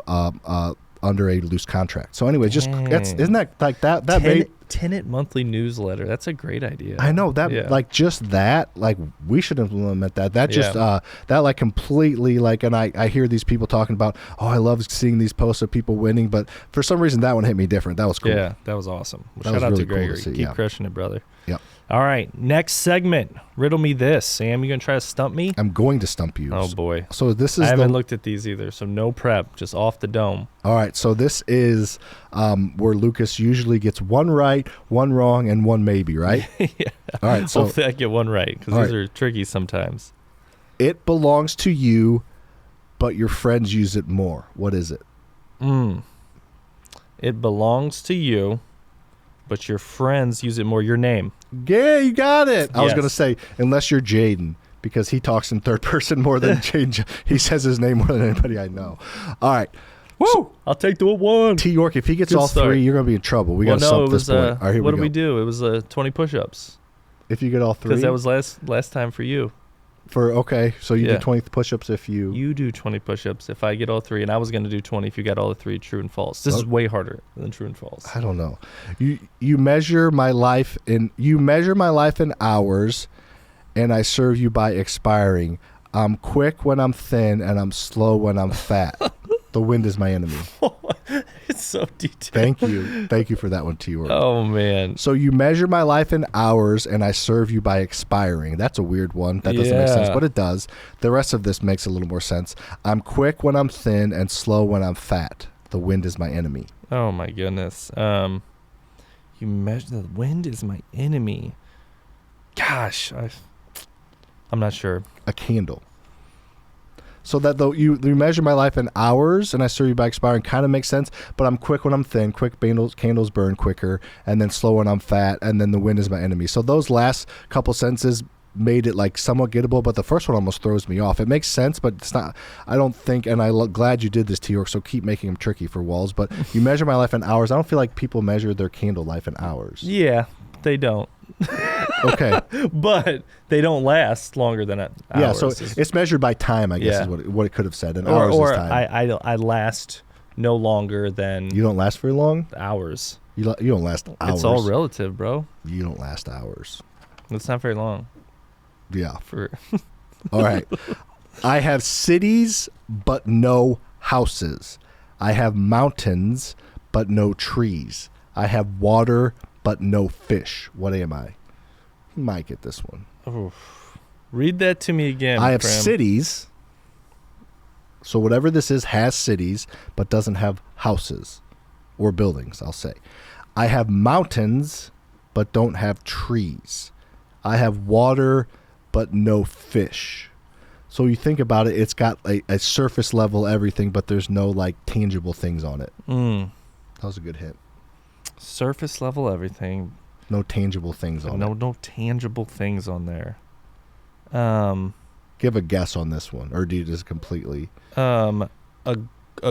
under a loose contract. So anyway, isn't that like that tenant monthly newsletter? That's a great idea. I know that. Yeah. Like just that, like we should implement that. That just that like completely like. And I hear these people talking about, oh, I love seeing these posts of people winning, but for some reason that one hit me different. That was cool. Yeah, that was awesome. That Shout was out really to Gregory. cool to see, Keep crushing it, brother. Yep. All right, next segment. Riddle me this, Sam. You gonna try to stump me? I'm going to stump you. Oh boy. So this is. I haven't looked at these either, so no prep, just off the dome. All right, so this is where Lucas usually gets one right, one wrong, and one maybe, right? Yeah. All right, so hopefully I get one right, because these are tricky sometimes. It belongs to you, but your friends use it more. What is it? It belongs to you, but your friends use it more. Your name. Yeah, you got it. Yes. I was going to say, unless you're Jaden, because he talks in third person more than Jaden. He says his name more than anybody I know. All right. Woo! So, I'll take the 1. T. York, if he gets all 3, you're going to be in trouble. We got to stump this boy. All right, here what we go. did we do? It was 20 push-ups. If you get all 3? Because that was last time for you. Okay, so you do 20 push-ups if you... You do 20 push-ups if I get all 3, and I was going to do 20 if you got all the 3 true and false. This is way harder than true and false. I don't know. You measure my life in hours, and I serve you by expiring. I'm quick when I'm thin, and I'm slow when I'm fat. The wind is my enemy. It's so detailed. Thank you for that one, T. York. Oh man. So you measure my life in hours, and I serve you by expiring. That's a weird one. That doesn't make sense, but it does. The rest of this makes a little more sense. I'm quick when I'm thin and slow when I'm fat. The wind is my enemy. Oh my goodness. You measure the wind is my enemy. Gosh, I'm not sure. A candle. So that though you measure my life in hours and I serve you by expiring kind of makes sense, but I'm quick when I'm thin, quick candles burn quicker, and then slow when I'm fat, and then the wind is my enemy. So those last couple sentences made it like somewhat gettable, but the first one almost throws me off. It makes sense, but it's not. I don't think, and I'm glad you did this, T. York, so keep making them tricky for Walls. But you measure my life in hours. I don't feel like people measure their candle life in hours. Yeah, they don't. Okay. But they don't last longer than hours. Yeah, so it's measured by time, I guess, is what it could have said. And hours is time. I last no longer than... You don't last very long? Hours. You don't last hours. It's all relative, bro. You don't last hours. It's not very long. Yeah. All right. I have cities, but no houses. I have mountains, but no trees. I have water, but no fish. What am I? You might get this one. Oof. Read that to me again. I have cities. So whatever this is has cities, but doesn't have houses or buildings, I'll say. I have mountains, but don't have trees. I have water, but no fish. So you think about it, it's got a surface level everything, but there's no like tangible things on it. That was a good hit. Surface level everything. No tangible things on it. No tangible things on there. Give a guess on this one, or do you just completely? A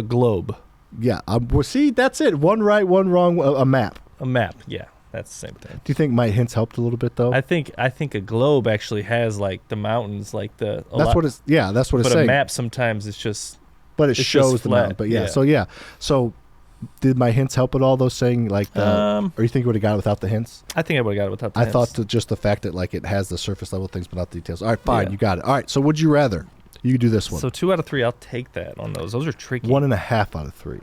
globe. Yeah. Well, see, that's it. One right, one wrong. A map. A map. Yeah. That's the same thing. Do you think my hints helped a little bit though? I think a globe actually has like the mountains, like that's what it's but saying. a map sometimes it's just but it it's shows just the flat. mountain. But so did my hints help at all? Those saying like the, or you think you would have got it without the hints? I think I would have got it without the I hints. thought just the fact that like it has the surface level things but not the details. All right, fine, Yeah. you got it. All right, so would you rather? You do this one. So 2 out of 3, I'll take that on those. Those are tricky. 1.5 out of 3.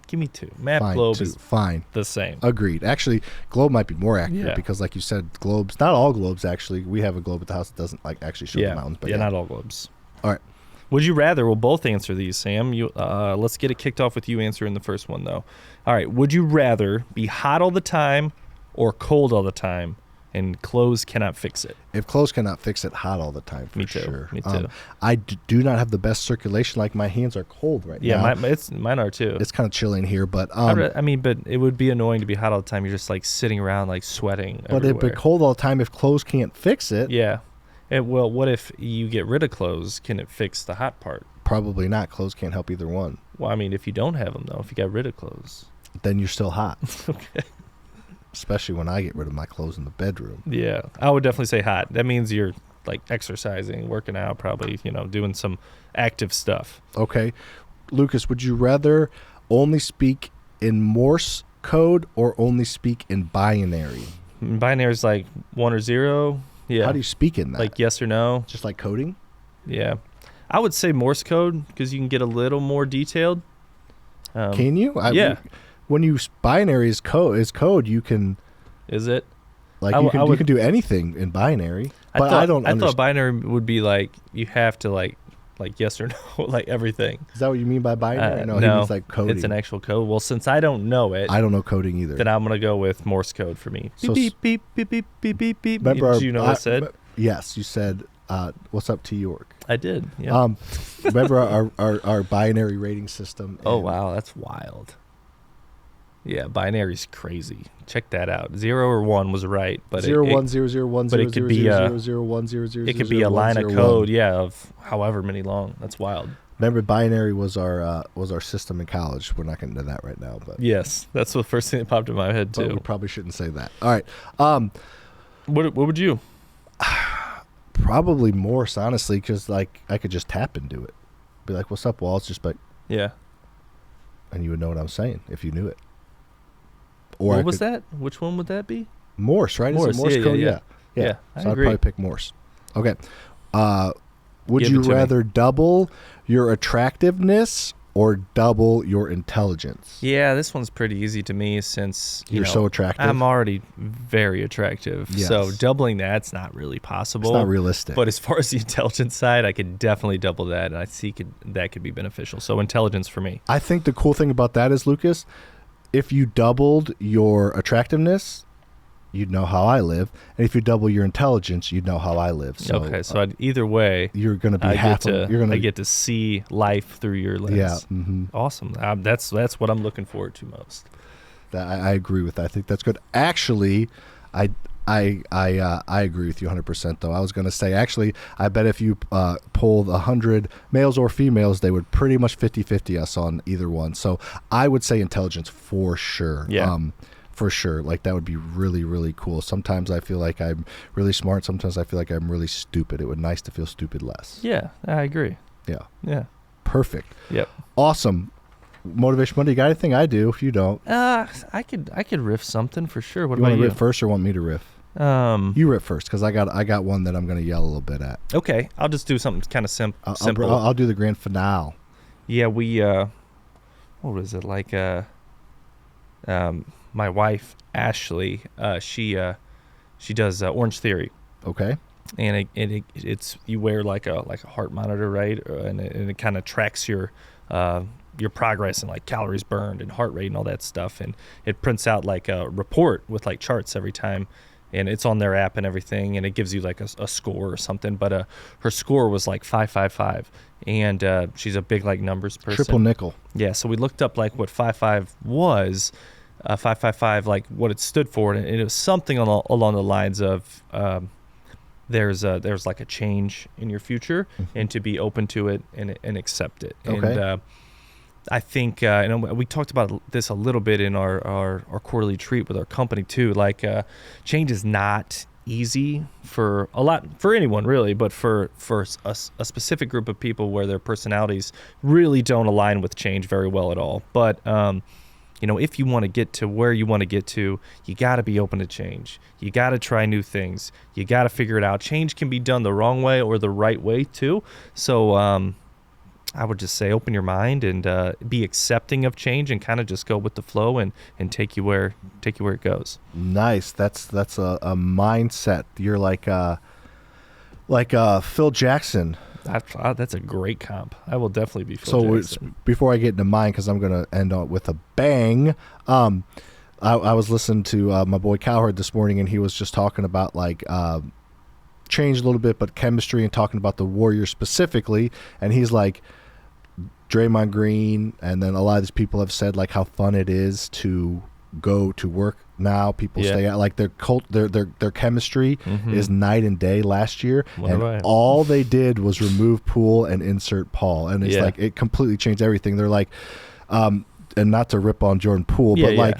Give me 2. Map Fine, globe 2. is Fine. the same. Agreed. Actually, globe might be more accurate Yeah. because, like you said, globes. Not all globes actually. We have a globe at the house that doesn't like actually show the mountains. But not all globes. All right. Would you rather? We'll both answer these, Sam. You, let's get it kicked off with you answering the first one, though. All right. Would you rather be hot all the time or cold all the time, and clothes cannot fix it? If clothes cannot fix it, hot all the time for Me too. sure. Me too. I do not have the best circulation. Like my hands are cold right now. Yeah, mine are too. It's kind of chilling here, but but it would be annoying to be hot all the time. You're just like sitting around like sweating. but it'd be everywhere. cold all the time if clothes can't fix it. Yeah. Well, what if you get rid of clothes? Can it fix the hot part? Probably not. Clothes can't help either one. Well, I mean, if you don't have them though, if you got rid of clothes. Then you're still hot. Okay. Especially when I get rid of my clothes in the bedroom. Yeah, I would definitely say hot. That means you're like exercising, working out, probably, doing some active stuff. Okay. Lucas, would you rather only speak in Morse code or only speak in binary? Binary is like 1 or 0. Yeah. How do you speak in that? Like yes or no? Just like coding? Yeah. I would say Morse code because you can get a little more detailed. Can you? Yeah. When you binary is code, you can Is it? like I you w- can you can do anything in binary. But I don't I understand. thought binary would be like you have to like yes or no, like everything. Is that what you mean by binary? No, no, he means like coding. It's an actual code. Well, since I don't know it, I don't know coding either. then I'm gonna go with Morse code for me. So Beep beep beep beep beep beep beep. Remember Did you know what I said? Yes, you said what's up to York. I did. Yeah. Remember our binary rating system? Oh and wow, that's wild. Yeah, binary's crazy. Check that out. 0 or 1 was right, but 0 1 0 0 1 but 0 it could 0 be 0 0 1 0 0 it could be a line of code, of however many long. That's wild. Remember, binary was our system in college. We're not getting into that right now, but Yes, that's the first thing that popped in my head but we too. probably shouldn't say that. All right, What would you? probably Morse, honestly, because like I could just tap into it, be like, "What's up, Walls?" Just like, Yeah. and you would know what I'm saying if you knew it. Or What was that? Which one would that be? Morse, right? Is it Morse, Morse yeah, code? yeah. Yeah, I So I'd agree. probably pick Morse. Okay. Would Give you it to me. rather double your attractiveness or double your intelligence? Yeah, this one's pretty easy to me since You're so attractive. I'm already very attractive. Yes. So doubling that's not really possible. It's not realistic. But as far as the intelligence side, I could definitely double that, and I see that could be beneficial. So intelligence for me. I think the cool thing about that is, Lucas, if you doubled your attractiveness, you'd know how I live, and if you double your intelligence, you'd know how I live. So, Okay, so either way, you're going to be I half. I get to see life through your lens. Yeah. Mm-hmm. Awesome. That's what I'm looking forward to most. I agree with that. I think that's good. Actually, I agree with you 100%. Though I was going to say, actually, I bet if you polled 100 males or females, they would pretty much 50-50 us on either one. So I would say intelligence for sure. Yeah. For sure. Like that would be really, really cool. Sometimes I feel like I'm really smart. Sometimes I feel like I'm really stupid. It would be nice to feel stupid less. Yeah, I agree. Yeah. Yeah. Perfect. Yep. Awesome. Motivation Monday. You got anything? I do. If you don't, I could riff something for sure. What you want about to you? riff first or want me to riff? You riff first because I got one that I'm going to yell a little bit at. Okay, I'll just do something kind of simple. I'll do the grand finale. Yeah, we what was it like? My wife Ashley, she does Orange Theory, Okay. and it's you wear like a heart monitor, right? And it kind of tracks your progress and like calories burned and heart rate and all that stuff, and it prints out like a report with like charts every time, and it's on their app and everything, and it gives you like a score or something. But her score was like 555, and she's a big like numbers person. Triple nickel. Yeah, so we looked up like what 55 was, 555, like what it stood for, and it was something along the lines of there's like a change in your future, and to be open to it and accept it. Okay. And I think, and we talked about this a little bit in our quarterly treat with our company too. Like, change is not easy for anyone really, but for a specific group of people where their personalities really don't align with change very well at all. But if you want to get to where you want to get to, you got to be open to change. You got to try new things. You got to figure it out. Change can be done the wrong way or the right way too. So I would just say open your mind and be accepting of change and kind of just go with the flow and take you where it goes. Nice. That's a mindset. You're like Phil Jackson. That's a great comp. I will definitely be Phil Jackson. Before I get into mine, because I'm going to end on with a bang, I was listening to my boy Cowherd this morning, and he was just talking about change a little bit, but chemistry, and talking about the Warriors specifically. And he's like, Draymond Green, and then a lot of these people have said like how fun it is to go to work now. People stay out, like their chemistry is night and day last year. All they did was remove Poole and insert Paul, and it's like it completely changed everything. They're like, and not to rip on Jordan Poole, but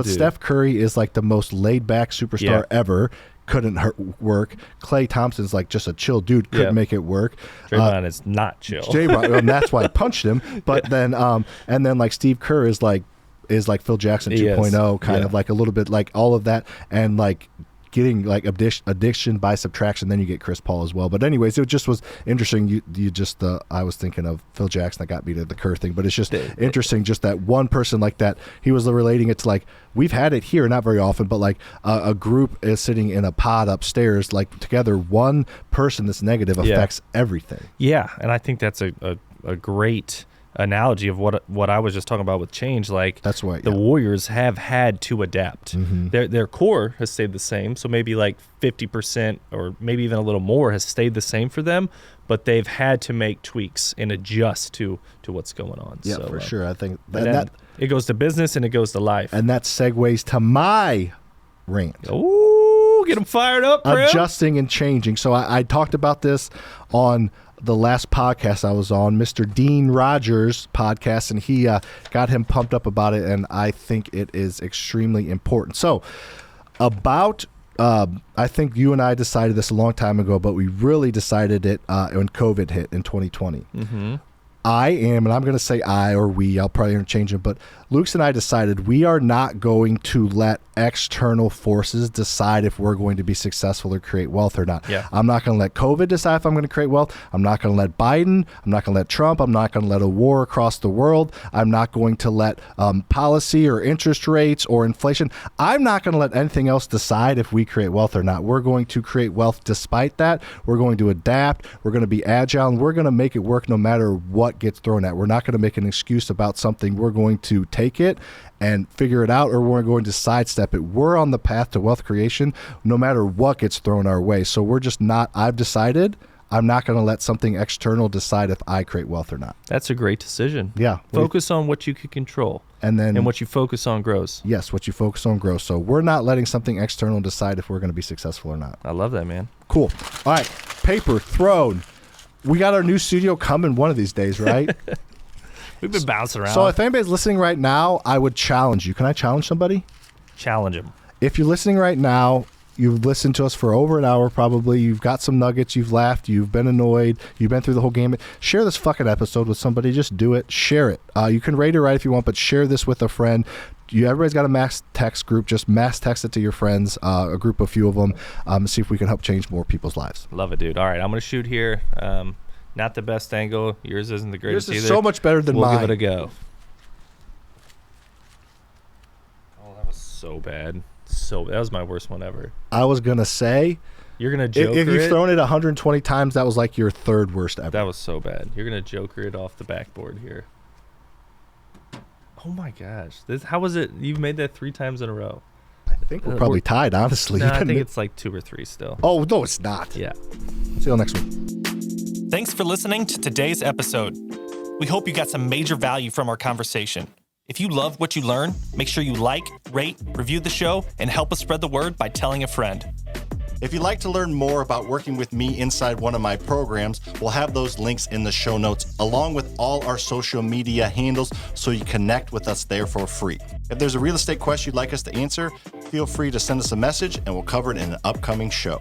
Steph Curry is like the most laid back superstar ever. Couldn't work. Klay Thompson's like just a chill dude. Couldn't make it work. Draymond is not chill. And that's why I punched him. But then, and then like Steve Kerr is like Phil Jackson 2.0, kind of like a little bit like all of that, and like getting like addition by subtraction. Then you get Chris Paul as well. But anyways, it just was interesting. You just I was thinking of Phil Jackson that got me to the Kerr thing, but it's just interesting. Just that one person like that. He was relating it to like we've had it here, not very often, but like a group is sitting in a pod upstairs, like together. One person that's negative affects everything. Yeah, and I think that's a great analogy of what I was just talking about with change. Like that's right. The Warriors have had to adapt. Their core has stayed the same, so maybe like 50% or maybe even a little more has stayed the same for them, but they've had to make tweaks and adjust to what's going on. Yeah, for sure. I think that it goes to business and it goes to life. And that segues to my rant. Ooh, get them fired up, bro. Adjusting and changing. So I talked about this on the last podcast I was on, Mr. Dean Rogers' podcast, and he got him pumped up about it, and I think it is extremely important. So I think you and I decided this a long time ago, but we really decided it when COVID hit in 2020. I am, and I'm going to say I or we, I'll probably interchange them, but Luke's and I decided we are not going to let external forces decide if we're going to be successful or create wealth or not. Yeah. I'm not going to let COVID decide if I'm going to create wealth. I'm not going to let Biden. I'm not going to let Trump. I'm not going to let a war across the world. I'm not going to let policy or interest rates or inflation. I'm not going to let anything else decide if we create wealth or not. We're going to create wealth despite that. We're going to adapt. We're going to be agile, and we're going to make it work no matter what gets thrown at. We're not going to make an excuse about something. We're going to take it and figure it out, or we're going to sidestep it. We're on the path to wealth creation no matter what gets thrown our way. So we're just not, I've decided I'm not going to let something external decide if I create wealth or not. That's a great decision. Yeah. Focus on what you can control. And what you focus on grows. Yes, what you focus on grows. So we're not letting something external decide if we're going to be successful or not. I love that, man. Cool. All right. Paper thrown. We got our new studio coming one of these days, right? We've been bouncing around. So if anybody's listening right now, I would challenge you. Can I challenge somebody? Challenge them. If you're listening right now, you've listened to us for over an hour probably. You've got some nuggets. You've laughed. You've been annoyed. You've been through the whole game. Share this fucking episode with somebody. Just do it. Share it. You can rate or write if you want, but share this with a friend. Everybody's got a mass text group. Just mass text it to your friends, a group of few of them, see if we can help change more people's lives. Love it, dude. All right, I'm going to shoot here. Not the best angle. Yours isn't the greatest either. Yours is so much better than mine. We'll give it a go. Oh, that was so bad. That was my worst one ever. I was going to say, you're going to joker if you've thrown it 120 times, that was like your third worst ever. That was so bad. You're going to joker it off the backboard here. Oh my gosh. How was it? You've made that 3 times in a row. I think we're probably tied, honestly. No, I think it's like 2 or 3 still. Oh, no, it's not. Yeah. See you on the next one. Thanks for listening to today's episode. We hope you got some major value from our conversation. If you love what you learn, make sure you like, rate, review the show, and help us spread the word by telling a friend. If you'd like to learn more about working with me inside one of my programs, we'll have those links in the show notes, along with all our social media handles, so you connect with us there for free. If there's a real estate question you'd like us to answer, feel free to send us a message and we'll cover it in an upcoming show.